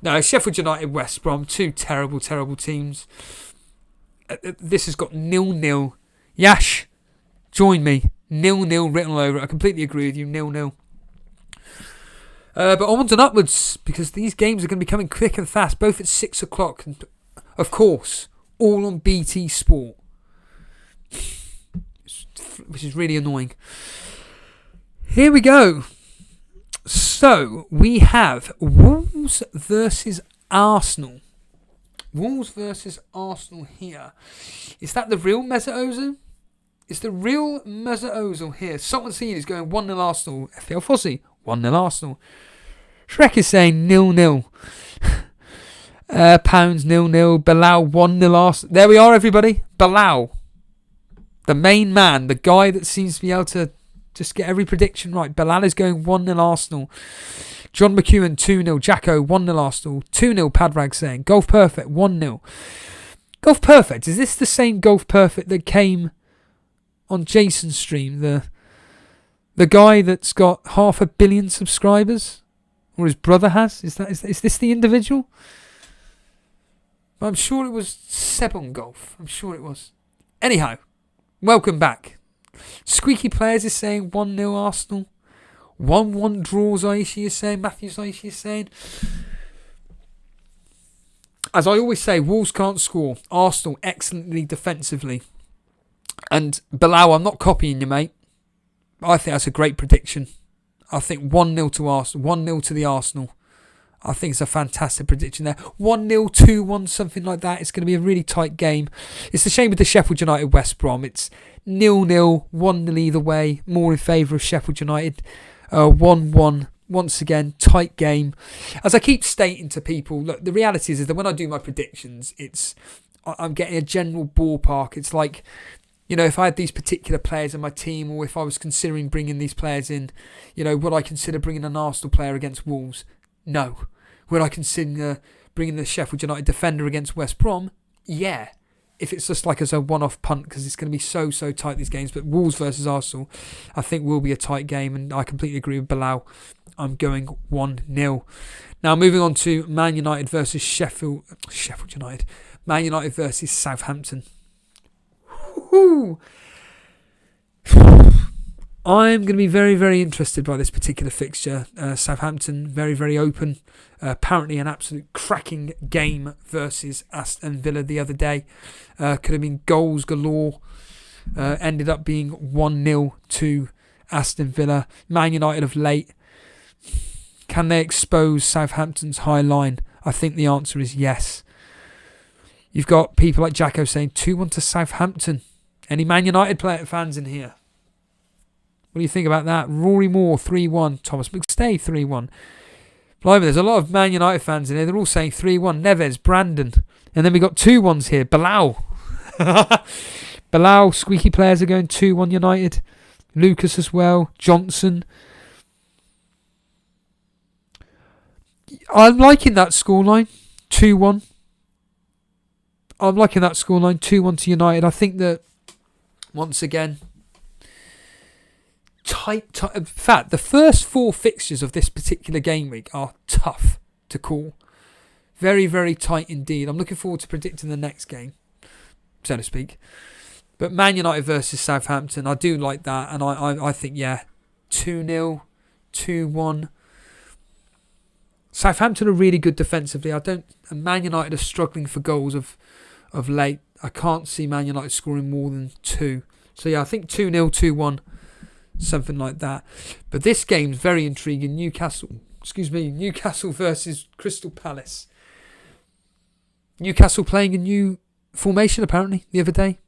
No, Sheffield United, West Brom. Two terrible, terrible teams. This has got 0-0. Yash, join me. 0-0 written all over it. I completely agree with you. 0-0. But onwards and upwards, because these games are going to be coming quick and fast, both at 6 o'clock. And, of course, all on BT Sport. Which is really annoying. Here we go. So, we have Wolves versus Arsenal. Wolves versus Arsenal here. Is that the real Mesut Ozil? It's the real Mesut Ozil here. Someone seen is going 1-0 Arsenal. FPL Fossey, 1-0 Arsenal. Shrek is saying 0-0. Pounds 0-0. Bilal 1-0 Arsenal. There we are, everybody. Bilal. The main man. The guy that seems to be able to just get every prediction right. Bilal is going 1-0 Arsenal. John McEwen 2-0. Jacko 1-0 Arsenal. 2-0 Padrag saying. Golf Perfect 1-0. Golf Perfect. Is this the same Golf Perfect that came on Jason's stream? The guy that's got 500 million subscribers? Or his brother has? Is this the individual? I'm sure it was Sebon Golf. I'm sure it was. Anyhow, welcome back. Squeaky Players is saying 1-0 Arsenal. 1-1 draws, Aishi is saying. Matthews Aishi is saying. As I always say, Wolves can't score. Arsenal excellently defensively. And Bilal, I'm not copying you, mate. I think that's a great prediction. I think 1-0 to Arsenal. 1-0 to the Arsenal. I think it's a fantastic prediction there. 1-0, 2-1, something like that. It's going to be a really tight game. It's the shame with the Sheffield United West Brom. It's 0-0, 1-0 either way. More in favour of Sheffield United. 1-1. Once again, tight game. As I keep stating to people, look, the reality is that when I do my predictions, I'm getting a general ballpark. It's like, you know, if I had these particular players in my team, or if I was considering bringing these players in, you know, would I consider bringing an Arsenal player against Wolves? No. Would I consider bringing the Sheffield United defender against West Brom? Yeah. If it's just like as a one-off punt, because it's going to be so tight, these games. But Wolves versus Arsenal, I think will be a tight game, and I completely agree with Bilal. I'm going 1-0. Now, moving on to Man United versus Sheffield United. Man United versus Southampton. Woo-hoo. I'm going to be very, very interested by this particular fixture. Southampton, very, very open. Apparently an absolute cracking game versus Aston Villa the other day. Could have been goals galore. Ended up being 1-0 to Aston Villa. Man United of late. Can they expose Southampton's high line? I think the answer is yes. You've got people like Jacko saying 2-1 to Southampton. Any Man United fans in here? What do you think about that? Rory Moore, 3-1. Thomas McStay, 3-1. Blimey, there's a lot of Man United fans in here. They're all saying 3-1. Neves, Brandon. And then we got 2-1s here. Bilal. Bilal, squeaky players are going 2-1 United. Lucas as well. Johnson. I'm liking that scoreline. 2-1. I'm liking that scoreline. 2-1 to United. I think that, once again, tight. In fact, the first 4 fixtures of this particular game week are tough to call. Very, very tight indeed. I'm looking forward to predicting the next game, so to speak. But Man United versus Southampton, I do like that. And I think, 2-0, 2-1. Southampton are really good defensively. And Man United are struggling for goals of late. I can't see Man United scoring more than 2. So, I think 2-0, 2-1, something like that. But this game's very intriguing. Newcastle versus Crystal Palace. Newcastle playing a new formation, apparently, the other day.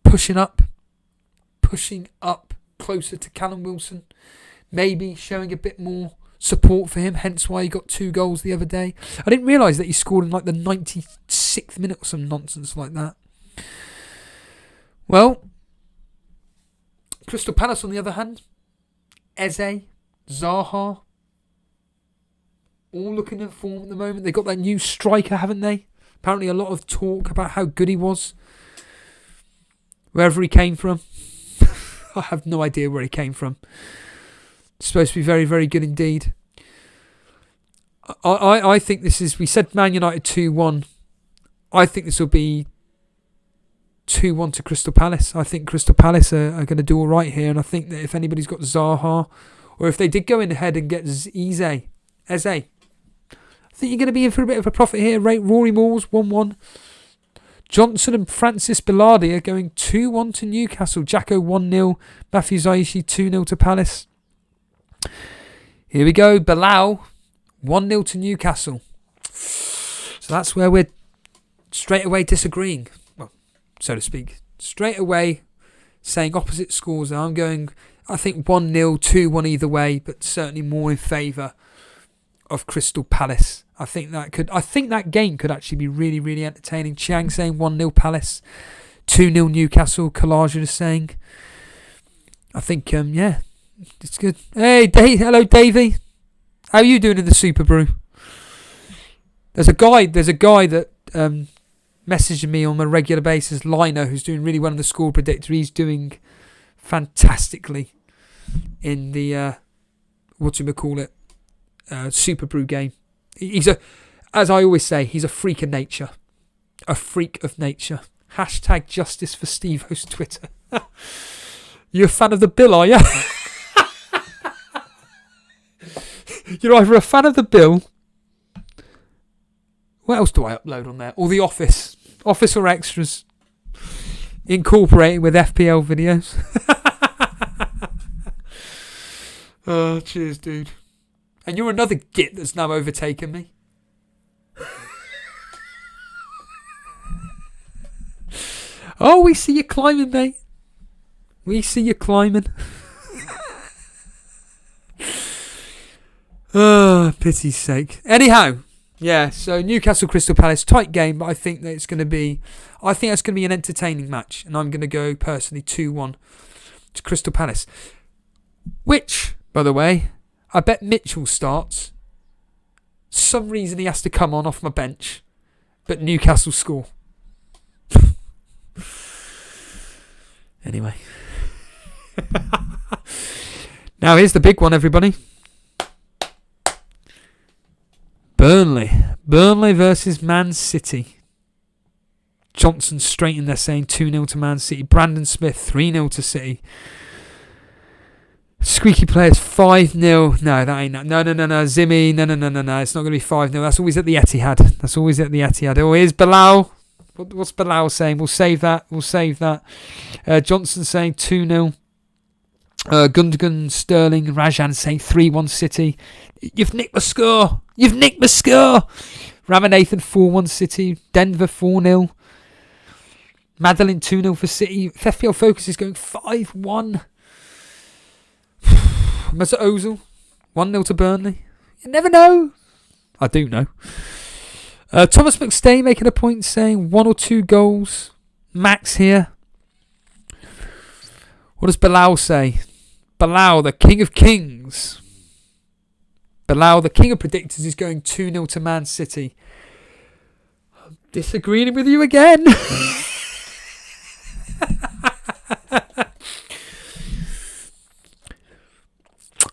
Pushing up closer to Callum Wilson. Maybe showing a bit more support for him, hence why he got 2 goals the other day. I didn't realise that he scored in like the 96th minute or some nonsense like that. Well, Crystal Palace on the other hand, Eze, Zaha, all looking in form at the moment. They've got that new striker, haven't they? Apparently a lot of talk about how good he was. Wherever he came from. I have no idea where he came from. It's supposed to be very, very good indeed. I think this is... We said Man United 2-1. I think this will be 2-1 to Crystal Palace. I think Crystal Palace are going to do all right here. And I think that if anybody's got Zaha, or if they did go in ahead and get Eze, I think you're going to be in for a bit of a profit here. Rory Moore's 1-1. Johnson and Francis Bilardi are going 2-1 to Newcastle. Jacko 1-0. Matthew Zaishi 2-0 to Palace. Here we go. Bilal 1-0 to Newcastle. So that's where we're straight away disagreeing. Well, so to speak. Straight away saying opposite scores. I'm going, I think 1-0, 2-1 either way, but certainly more in favour of Crystal Palace. I think that game could actually be really, really entertaining. Chiang saying 1-0 Palace, 2-0 Newcastle. Collage is saying. I think, it's good. Hey, hello, Davey. How are you doing in the Super Brew? There's a guy that messaging me on a regular basis, Lino, who's doing really well in the score predictor. He's doing fantastically in the Super Brew game. As I always say, he's a freak of nature. A freak of nature. Hashtag justice for Steve-O's Twitter. You a fan of the Bill, are you? You're either a fan of the Bill. What else do I upload on there? Or The Office. Office or Extras. Incorporating with FPL videos. Oh, cheers, dude. And you're another git that's now overtaken me. Oh, we see you climbing, mate. We see you climbing. Oh, pity's sake. Anyhow, so Newcastle Crystal Palace, tight game, but I think that it's going to be an entertaining match, and I'm going to go personally 2-1 to Crystal Palace. Which, by the way, I bet Mitchell starts. Some reason he has to come on off my bench, but Newcastle score. Anyway. Now here's the big one, everybody. Burnley versus Man City. Johnson straight in there saying 2-0 to Man City. Brandon Smith 3-0 to City. Squeaky players 5-0. No, that ain't that. No. Zimmy. No. It's not going to be 5-0. That's always at the Etihad. Oh, here's Bilal. What's Bilal saying? We'll save that. Johnson saying 2-0. Gundogan, Sterling, Rajan saying 3-1 City. You've nicked my score. Ramanathan 4-1 City. Denver 4-0. Madeline 2-0 for City. FPL Focus is going 5-1. Mesut Ozil, 1-0 to Burnley. You never know. I do know. Thomas McStay making a point saying 1 or 2 goals. Max here. What does Bilal say? Bilal, the king of kings. Bilal, the king of predictors, is going 2-0 to Man City. I'm disagreeing with you again.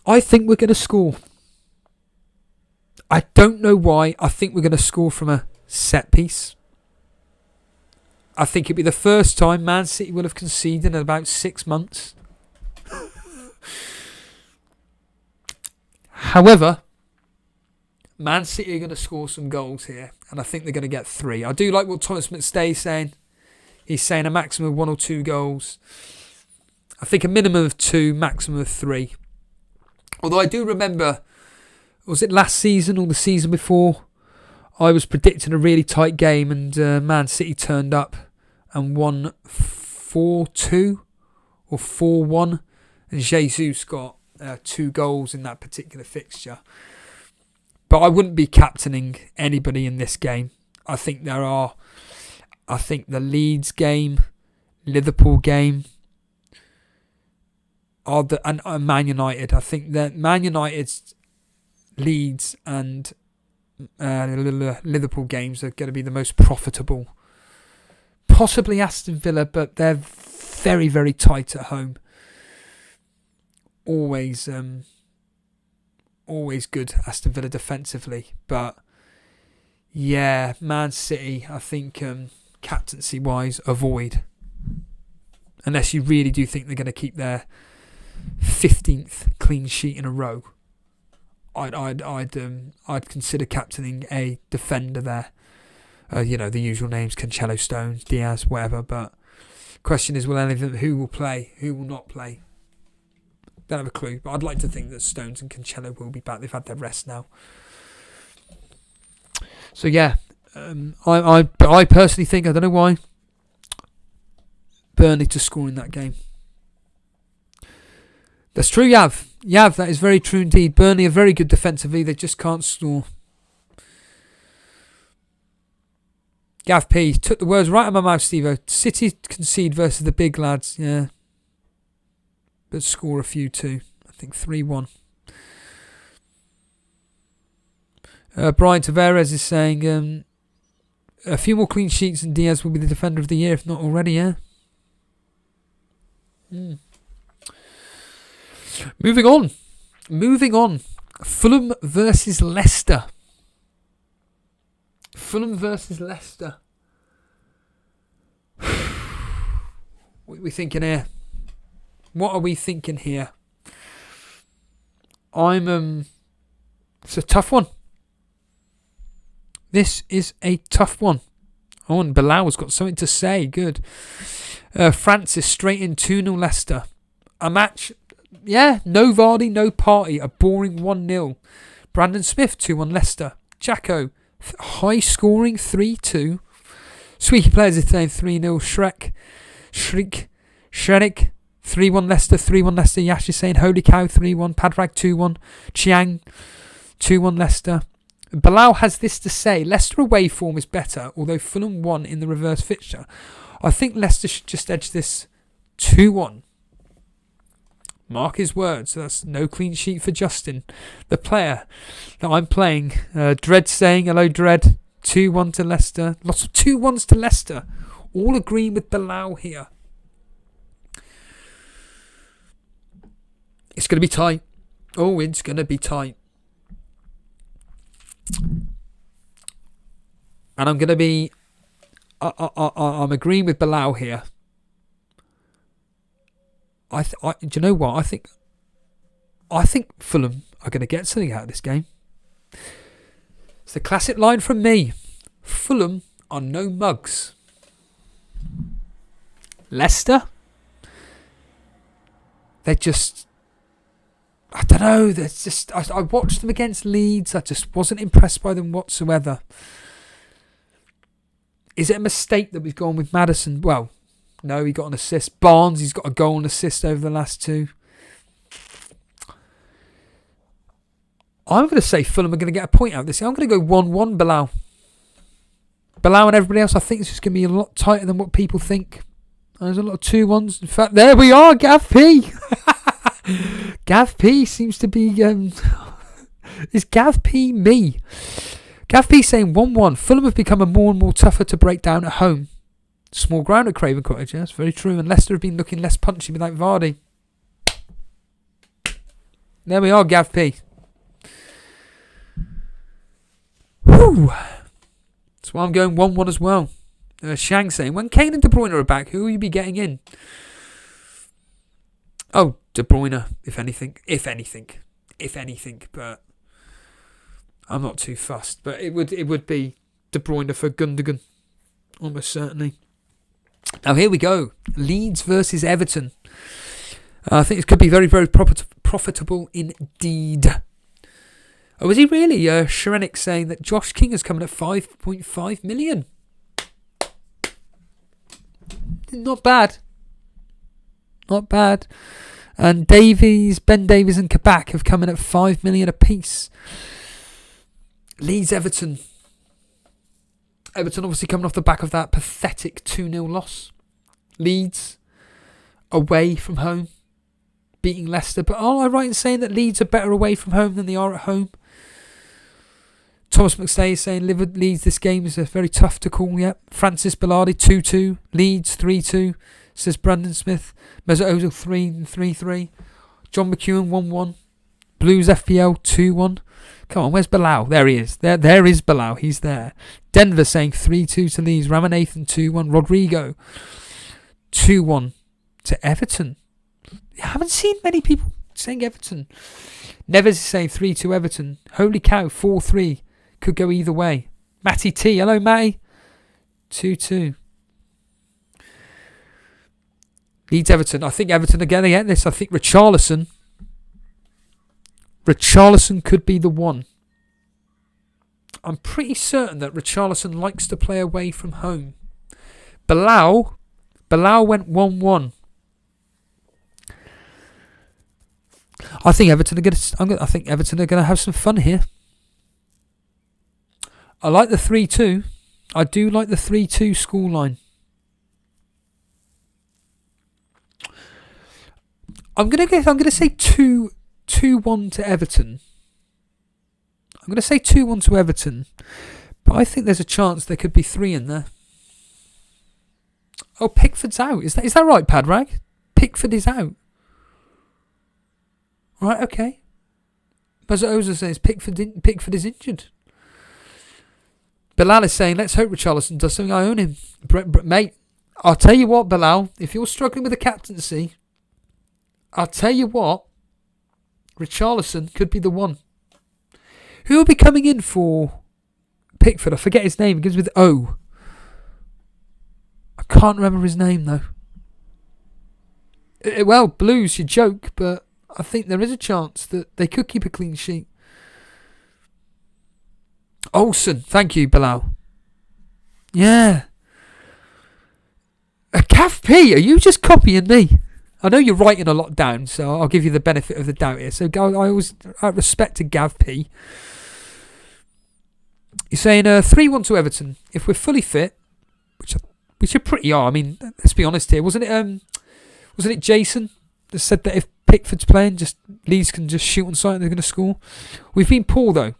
I think we're going to score. I don't know why. I think we're going to score from a set piece. I think it'll be the first time Man City will have conceded in about 6 months. However, Man City are going to score some goals here, and I think they're going to get 3. I do like what Thomas McStay is saying. He's saying a maximum of 1 or 2 goals. I think a minimum of 2, maximum of 3. Although I do remember, was it last season or the season before, I was predicting a really tight game and Man City turned up and won 4-2 or 4-1, and Jesus got 2 goals in that particular fixture. But I wouldn't be captaining anybody in this game. I think the Leeds game, Liverpool game, and Man United. I think that Man United's, Leeds and Liverpool games are going to be the most profitable. Possibly Aston Villa, but they're very, very tight at home. Always good, Aston Villa defensively. But yeah, Man City, I think captaincy-wise, avoid. Unless you really do think they're going to keep their 15th clean sheet in a row. I'd consider captaining a defender there. The usual names: Cancelo, Stones, Diaz, whatever. But question is, will any of them, who will play, who will not play? Don't have a clue. But I'd like to think that Stones and Cancelo will be back. They've had their rest now. So yeah, I personally think, I don't know why, Burnley to score in that game. That's true, Yav. Yav, that is very true indeed. Burnley are very good defensively. They just can't score. Gav P took the words right out of my mouth, Steve-O. City concede versus the big lads. Yeah. But score a few too. I think 3-1. Brian Tavares is saying a few more clean sheets and Diaz will be the defender of the year, if not already, yeah. Moving on. Fulham versus Leicester. What are we thinking here? What are we thinking here? It's a tough one. This is a tough one. Oh, and Bilal's got something to say. Good. Francis straight in 2-0 Leicester. A match, yeah, no Vardy, no Party. A boring 1-0. Brandon Smith, 2-1 Leicester. Jacko, high scoring 3-2. Squeaky players are saying 3-0. Shrenik, 3-1 Leicester, 3-1 Leicester. Yash is saying holy cow, 3-1. Padrag, 2-1. Chiang, 2-1 Leicester. Bilal has this to say: Leicester away form is better, although Fulham won in the reverse fixture. I think Leicester should just edge this 2-1. Mark his words. So that's no clean sheet for Justin, the player that I'm playing. Dread saying hello, Dread. 2-1 to Leicester. Lots of 2-1s to Leicester. All agreeing with Bilal here. It's going to be tight. Oh, it's going to be tight. And I'm going to be... I'm agreeing with Bilal here. Do you know what? I think Fulham are going to get something out of this game. It's the classic line from me. Fulham are no mugs. Leicester, they're just... I don't know. There's just I watched them against Leeds. I just wasn't impressed by them whatsoever. Is it a mistake that we've gone with Maddison? Well, no, he got an assist. Barnes, he's got a goal and assist over the last 2. I'm going to say Fulham are going to get a point out of this. I'm going to go 1-1 Bilal. Bilal and everybody else, I think it's just going to be a lot tighter than what people think. There's a lot of 2-1s. In fact, there we are, Gav P. Gav P seems to be... is Gav P me? Gav P saying 1-1. Fulham have become more and more tougher to break down at home. Small ground at Craven Cottage, that's very true. And Leicester have been looking less punchy without Vardy. There we are, Gav P. Woo! That's why I'm going 1-1 as well. Shang saying, when Kane and De Bruyne are back, who will you be getting in? Oh, De Bruyne, if anything. But I'm not too fussed. But it would be De Bruyne for Gundogan, almost certainly. Now here we go. Leeds versus Everton. I think it could be very, very profitable indeed. Oh, is he really? Sharenik saying that Josh King is coming at 5.5 million. Not bad. Not bad. And Ben Davies and Kabak have come in at 5 million apiece. Leeds Everton. Everton obviously coming off the back of that pathetic 2-0 loss. Leeds away from home, beating Leicester. But am I right in saying that Leeds are better away from home than they are at home? Thomas McStay is saying Leeds this game is very tough to call. Yep. Francis Bilardi 2-2. Leeds 3-2. Says Brandon Smith. Mesut Ozil 3-3. John McEwen 1-1. Blues FPL 2-1. Come on, where's Bilal? There he is. There is Bilal. He's there. Denver saying 3-2 to Leeds. Ramanathan 2-1. Rodrigo 2-1 to Everton. I haven't seen many people saying Everton. Neves is saying 3-2 Everton. Holy cow, 4-3. Could go either way. Matty T. Hello, Matty. 2-2. Leeds Everton. I think Everton are going to get this. I think Richarlison could be the one. I'm pretty certain that Richarlison likes to play away from home. Bilal went 1-1. I think Everton are going to have some fun here. I like the 3-2. I do like the 3-2 scoreline. I'm going to say 2-1 to Everton. I'm going to say 2-1 to Everton. But I think there's a chance there could be 3 in there. Oh, Pickford's out. Is that right, Padrag? Pickford is out. Right, okay. Mesut Ozil says Pickford is injured. Bilal is saying, let's hope Richarlison does something. I own him. Mate, I'll tell you what, Bilal. If you're struggling with the captaincy, I'll tell you what. Richarlison could be the one. Who will be coming in for Pickford? I forget his name. It begins with O. I can't remember his name, though. Well, Blues, you joke, but I think there is a chance that they could keep a clean sheet. Olsen, thank you, Bilal. Yeah. Cav P, are you just copying me? I know you're writing a lot down, so I'll give you the benefit of the doubt here. So I respect to Gav P. You're saying 3-1 to Everton. If we're fully fit, which are pretty are. I mean, let's be honest here. Wasn't it Jason that said that if Pickford's playing, just Leeds can just shoot on sight and they're going to score? We've been poor though.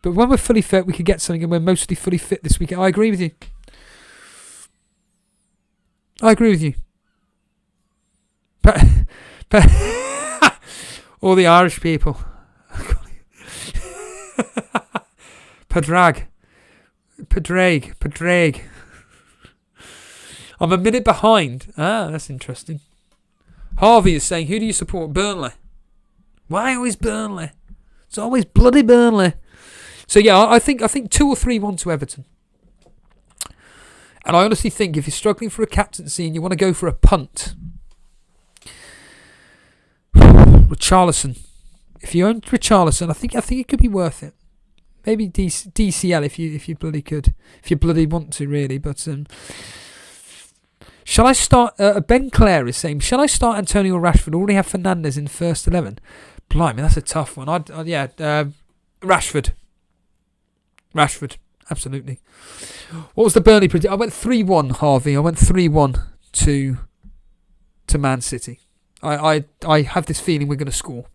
But when we're fully fit, we could get something, and we're mostly fully fit this weekend. I agree with you. But all the Irish people. Padraig. I'm a minute behind. That's interesting. Harvey is saying, who do you support? Burnley. Why always Burnley? It's always bloody Burnley. So yeah, I think 2 or 3-1 to Everton. And I honestly think if you're struggling for a captaincy and you want to go for a punt, Richarlison. If you own Richarlison, I think it could be worth it. Maybe DCL if you bloody could, if you bloody want to really. But shall I start? Ben Clare is saying, shall I start Antonio Rashford? Already have Fernandes in first 11. Blimey, that's a tough one. Rashford, absolutely. What was the Burnley prediction? I went 3-1, Harvey. I went 3-1 to Man City. I have this feeling we're going to score.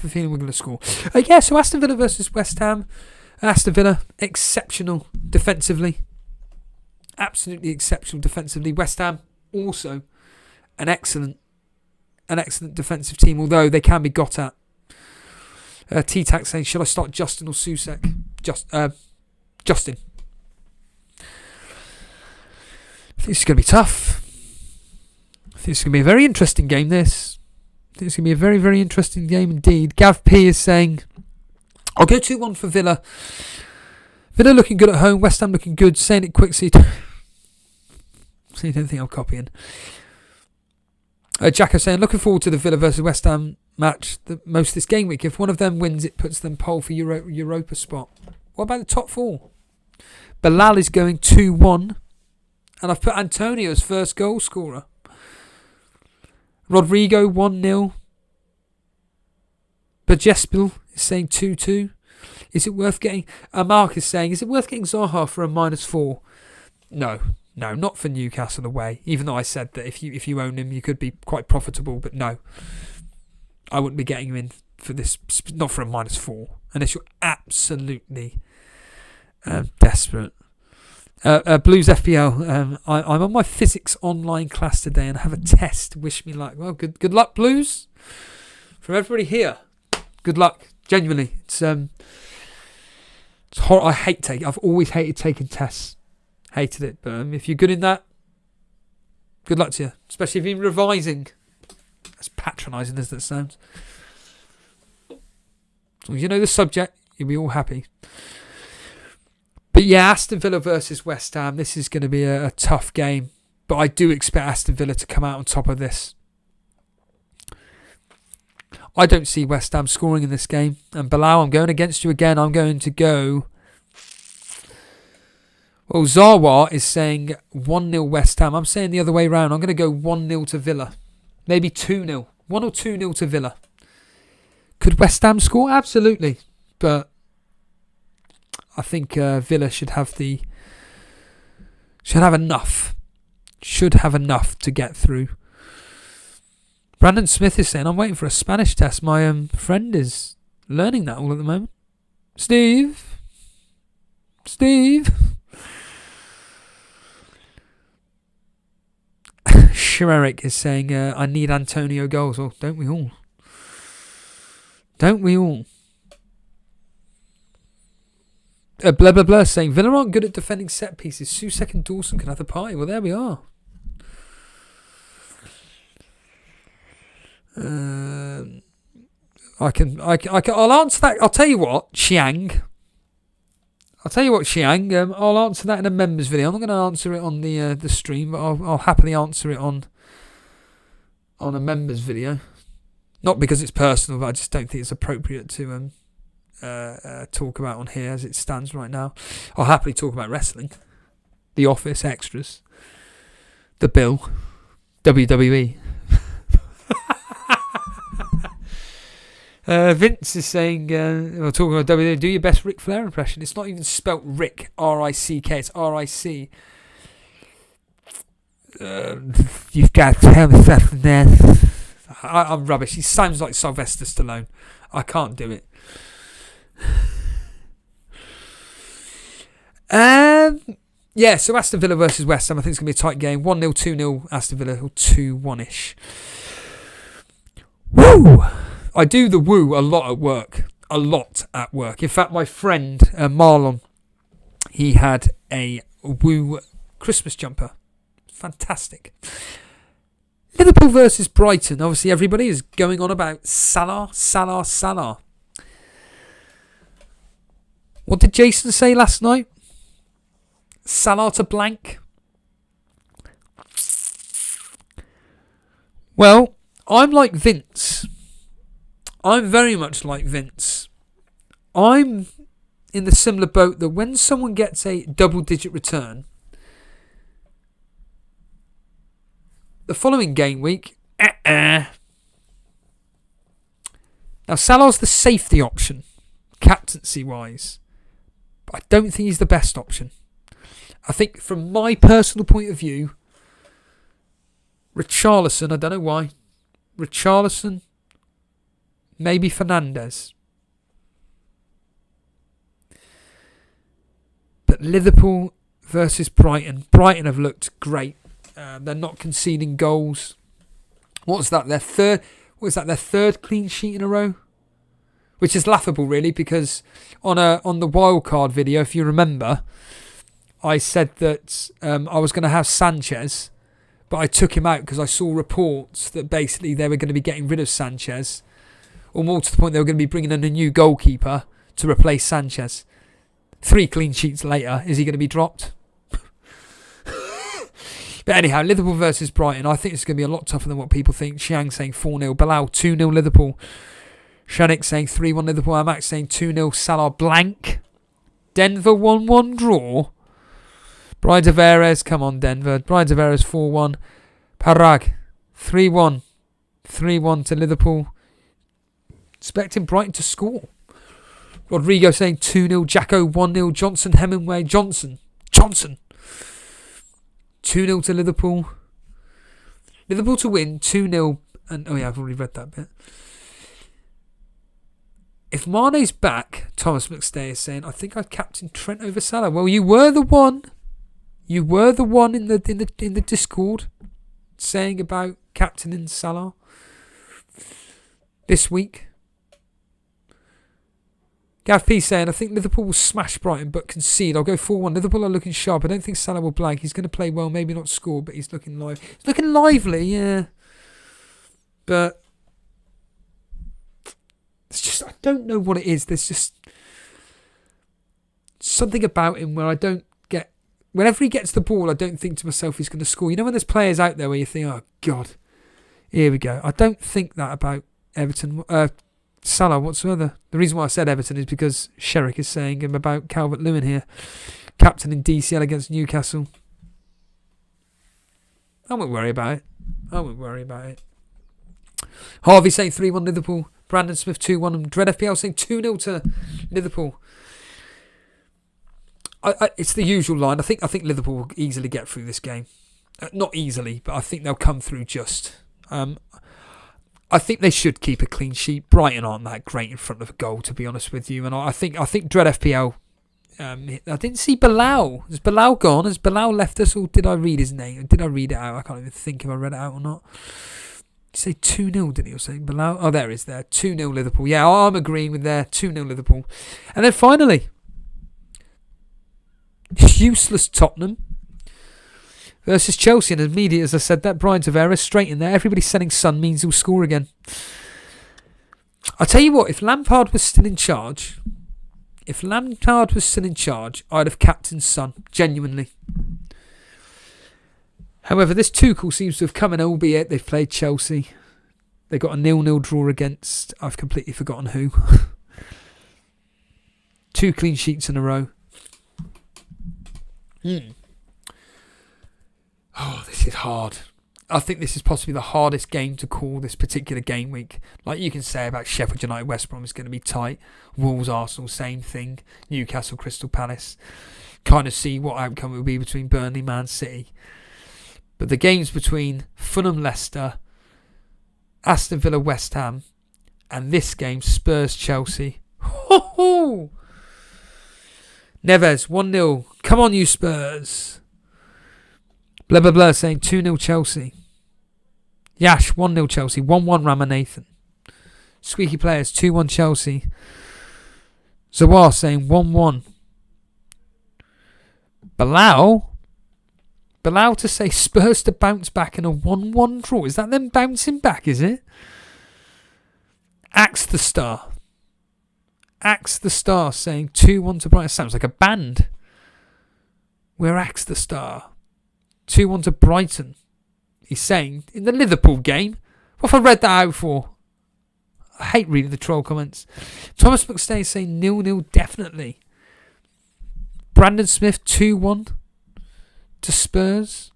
So Aston Villa versus West Ham. Aston Villa, exceptional defensively. Absolutely exceptional defensively. West Ham, also an excellent defensive team, although they can be got at. T-Tac saying, shall I start Justin or Susek? Justin. I think it's going to be tough. I think it's going to be a very interesting game, this. I think it's going to be a very, very interesting game indeed. Gav P is saying, I'll go 2-1 for Villa. Villa looking good at home. West Ham looking good. Saying it quick so you don't think I'm copying. Jacko saying, looking forward to the Villa versus West Ham match most this game week. If one of them wins, it puts them pole for Europa spot. What about the top four? Bilal is going 2-1. And I've put Antonio as first goal scorer. Rodrigo 1-0. Bajespil is saying 2-2. Is it worth getting... Mark is saying, is it worth getting Zaha for a -4? No, not for Newcastle away. Even though I said that if you own him, you could be quite profitable. But no, I wouldn't be getting him in for this. Not for a -4. Unless you're absolutely desperate. Blues FPL. I'm on my physics online class today and have a test. Wish me luck. Well, good luck, Blues. From everybody here, good luck. Genuinely, it's horrible. I've always hated taking tests. Hated it, but if you're good in that, good luck to you. Especially if you're revising. As patronising as that sounds. As long as you know the subject, you'll be all happy. But yeah, Aston Villa versus West Ham. This is going to be a tough game. But I do expect Aston Villa to come out on top of this. I don't see West Ham scoring in this game. And Bilal, I'm going against you again. I'm going to go... Well, Zawa is saying 1-0 West Ham. I'm saying the other way round. I'm going to go 1-0 to Villa. Maybe 2-0. 1 or 2-0 to Villa. Could West Ham score? Absolutely. But I think Villa should have enough. Should have enough to get through. Brandon Smith is saying, I'm waiting for a Spanish test. My friend is learning that all at the moment. Steve. Shireric is saying, I need Antonio goals. Well, don't we all? Blah, blah, blah, saying, Villa aren't good at defending set pieces. Susek and Dawson can have the party. Well, there we are. I'll answer that. I'll tell you what, Xiang. I'll answer that in a members video. I'm not going to answer it on the stream, but I'll happily answer it on a members video. Not because it's personal, but I just don't think it's appropriate to talk about on here as it stands right now. I'll happily talk about wrestling, The Office, extras, The Bill, WWE. Vince is saying, we're talking about WWE, do your best Ric Flair impression. It's not even spelt Rick, R-I-C-K, it's R-I-C. You've got to tell me something there. I'm rubbish. He sounds like Sylvester Stallone. I can't do it. Yeah, so Aston Villa versus West Ham. I think it's going to be a tight game. 1-0, 2-0 Aston Villa, or 2-1-ish. Woo! I do the woo a lot at work. In fact, my friend Marlon, he had a woo Christmas jumper. Fantastic. Liverpool versus Brighton. Obviously, everybody is going on about Salah. What did Jason say last night? Salah to blank. Well, I'm like Vince. I'm very much like Vince. I'm in the similar boat that when someone gets a double-digit return, the following game week, Now Salah's the safety option. captaincy-wise. But I don't think he's the best option. I think from my personal point of view, Richarlison, I don't know why. Richarlison, maybe Fernandes. But Liverpool versus Brighton. Brighton have looked great. They're not conceding goals. What's that? Their third clean sheet in a row? Which is laughable, really, because on the wildcard video, if you remember, I said that I was going to have Sanchez, but I took him out because I saw reports that basically they were going to be getting rid of Sanchez, or more to the point, they were going to be bringing in a new goalkeeper to replace Sanchez. 3 clean sheets later, is he going to be dropped? But anyhow, Liverpool versus Brighton, I think it's going to be a lot tougher than what people think. Xiang saying 4-0, Bilal 2-0 Liverpool. Shanik saying 3-1 Liverpool. Amax saying 2-0 Salah blank. Denver 1-1 draw. Brian Tavares, come on Denver. Brian Tavares 4-1. Parag 3-1. 3-1 to Liverpool. Expecting Brighton to score. Rodrigo saying 2-0. Jacko 1-0. Johnson Hemingway. Johnson. 2-0 to Liverpool. Liverpool to win 2-0. And oh yeah, I've already read that bit. If Mane's back, Thomas McStay is saying, I think I'd captain Trent over Salah. Well, you were the one. You were the one in the Discord saying about captaining Salah this week. Gav P saying, I think Liverpool will smash Brighton but concede. I'll go 4-1. Liverpool are looking sharp. I don't think Salah will blank. He's going to play well, maybe not score, but he's looking live. He's looking lively, yeah. But it's just, I don't know what it is. There's just something about him where I don't get, whenever he gets the ball, I don't think to myself he's going to score. You know when there's players out there where you think, oh God, here we go. I don't think that about Everton. Salah whatsoever. The reason why I said Everton is because Sherrick is saying him about Calvert-Lewin here. Captain in DCL against Newcastle. I won't worry about it. Harvey saying 3-1 Liverpool. Brandon Smith 2-1. And Dread FPL saying 2-0 to Liverpool. It's the usual line. I think Liverpool will easily get through this game. Not easily, but I think they'll come through just. I think they should keep a clean sheet. Brighton aren't that great in front of a goal, to be honest with you. And I think Dread FPL. I didn't see Bilal. Has Bilal gone? Has Bilal left us, or did I read his name? Did I read it out? I can't even think if I read it out or not. Did you say 2-0, did he? Or saying Bilal? Oh, there it is there. 2-0 Liverpool. Yeah, I'm agreeing with there. 2-0 Liverpool. And then finally, useless Tottenham versus Chelsea. And immediately as I said that, Brian Tavares straight in there. Everybody sending Son means he'll score again. I'll tell you what, if Lampard was still in charge, I'd have captained Son, genuinely. However, this Tuchel seems to have come in, albeit they've played Chelsea. They got a 0-0 draw against, I've completely forgotten who. 2 clean sheets in a row. Oh, this is hard. I think this is possibly the hardest game to call this particular game week. Like you can say about Sheffield United, West Brom is going to be tight. Wolves, Arsenal, same thing. Newcastle, Crystal Palace. Kind of see what outcome it will be between Burnley, Man City. But the games between Fulham, Leicester, Aston Villa, West Ham, and this game, Spurs, Chelsea. Ho-ho! Neves, 1-0. Come on, you Spurs. Blah, blah, blah, saying 2-0 Chelsea. Yash, 1-0 Chelsea. 1-1 Ramanathan. Squeaky Players, 2-1 Chelsea. Zawar saying 1-1. Bilal to say Spurs to bounce back in a 1-1 draw. Is that them bouncing back, is it? Axe the Star saying 2-1 to Brighton. Sounds like a band. We're Axe the Star. 2-1 to Brighton. He's saying in the Liverpool game. What have I read that out for? I hate reading the troll comments. Thomas McStay saying 0-0 definitely. Brandon Smith 2-1 to Spurs.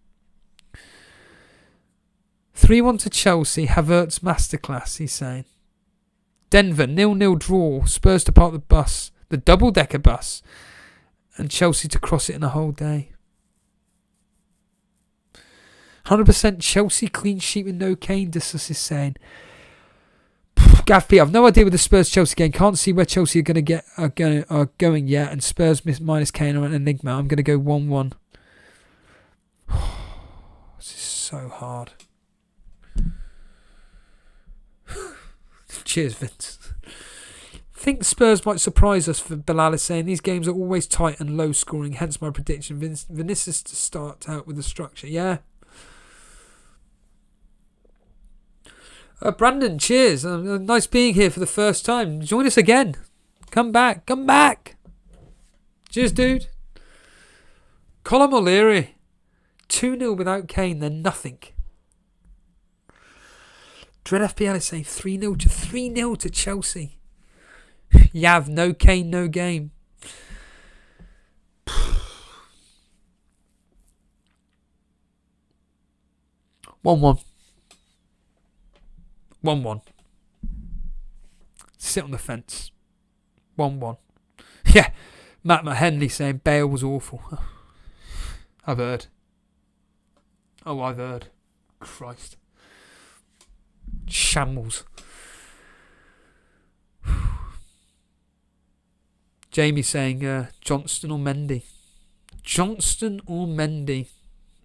3-1 to Chelsea. Havertz masterclass, he's saying. Denver, 0-0 draw. Spurs to park the bus. The double-decker bus. And Chelsea to cross it in a whole day. 100% Chelsea clean sheet with no Kane, Dissus is saying. Gav P, I've no idea with the Spurs-Chelsea game. Can't see where Chelsea are going yet. And Spurs minus Kane are an enigma. I'm going to go 1-1. This is so hard. Cheers, Vince. I think Spurs might surprise us. For Bilal is saying these games are always tight and low scoring. Hence my prediction. Vinicius to start out with the structure. Yeah. Brandon, cheers. Nice being here for the first time. Join us again. Come back. Come back. Cheers, dude. Colin O'Leary. 2-0 without Kane, then nothing. Dread FPL is saying 3-0 to Chelsea. Yav, no Kane, no game. 1-1. 1-1. Sit on the fence. 1-1. Yeah. Matt Henley saying Bale was awful. I've heard. Oh, I've heard. Christ. Shambles. Jamie saying Johnston or Mendy. Johnston or Mendy.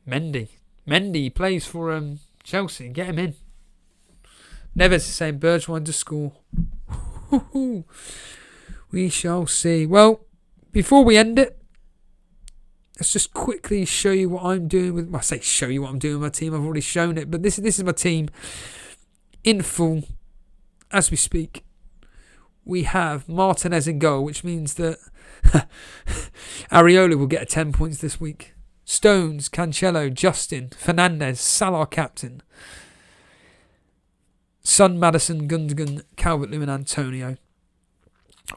Mendy plays for Chelsea. Get him in. Neves is saying Bergwijn to score. We shall see. Well, before we end it, let's just quickly show you what I'm doing with. I say show you what I'm doing with my team. I've already shown it, but this is my team in full as we speak. We have Martinez in goal, which means that Areola will get 10 points this week. Stones, Cancelo, Justin, Fernandes, Salah captain. Son, Maddison, Gundogan, Calvert-Lewin, Antonio.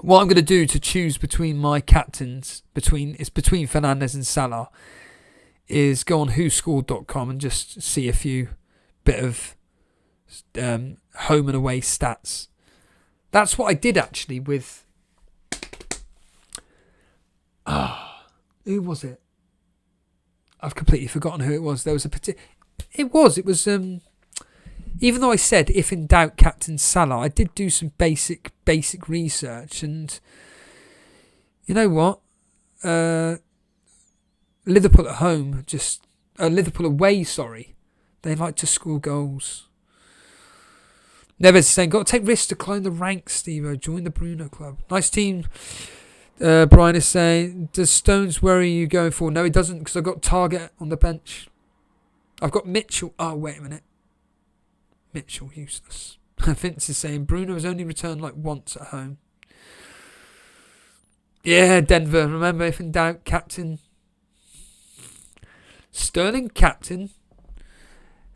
What I'm going to do to choose between my captains, between Fernandes and Salah, is go on whoscored.com and just see a few bit of home and away stats. That's what I did actually with. Who was it? I've completely forgotten who it was. There was a particular. It was. Even though I said if in doubt, captain Salah, I did do some basic research, and you know what? Liverpool at home, Liverpool away. Sorry, they like to score goals. Neves saying, got to take risks to climb the ranks, Steve-O. Join the Bruno Club. Nice team. Brian is saying, does Stones worry you going forward? No, he doesn't, because I've got Target on the bench. I've got Mitchell. Oh, wait a minute. Mitchell, useless. Vince is saying, Bruno has only returned like once at home. Yeah, Denver. Remember, if in doubt, captain. Sterling, captain.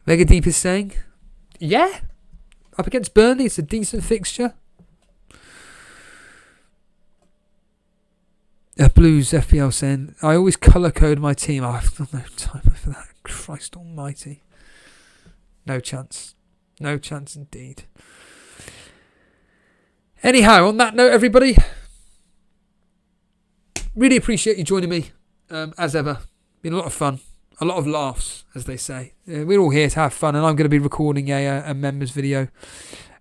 Mega Deep is saying, yeah. Up against Burnley, it's a decent fixture. Blues FPL saying, I always colour code my team. I have no time for that. Christ almighty. No chance. No chance indeed. Anyhow, on that note, everybody, really appreciate you joining me, as ever. Been a lot of fun. A lot of laughs, as they say. We're all here to have fun, and I'm going to be recording a members video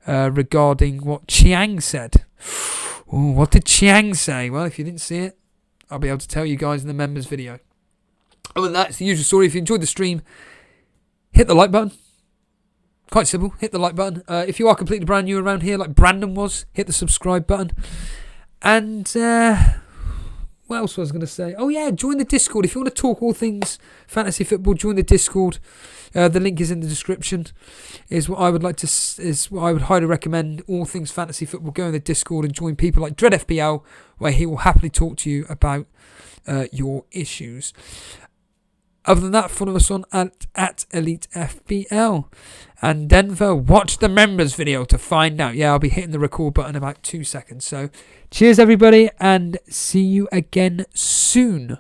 regarding what Chiang said. Ooh, what did Chiang say? Well, if you didn't see it, I'll be able to tell you guys in the members video. Other than that, it's the usual story. If you enjoyed the stream, hit the like button. Quite simple. Hit the like button. If you are completely brand new around here, like Brandon was, hit the subscribe button. And what else was I going to say? Oh yeah, join the Discord. If you want to talk all things fantasy football, join the Discord. The link is in the description. Is what I would highly recommend. All things fantasy football, go in the Discord and join people like Dread FPL, where he will happily talk to you about your issues. Other than that, follow us on at Elite FPL. And Denver, watch the members video to find out. Yeah, I'll be hitting the record button in about 2 seconds. So cheers everybody, and see you again soon.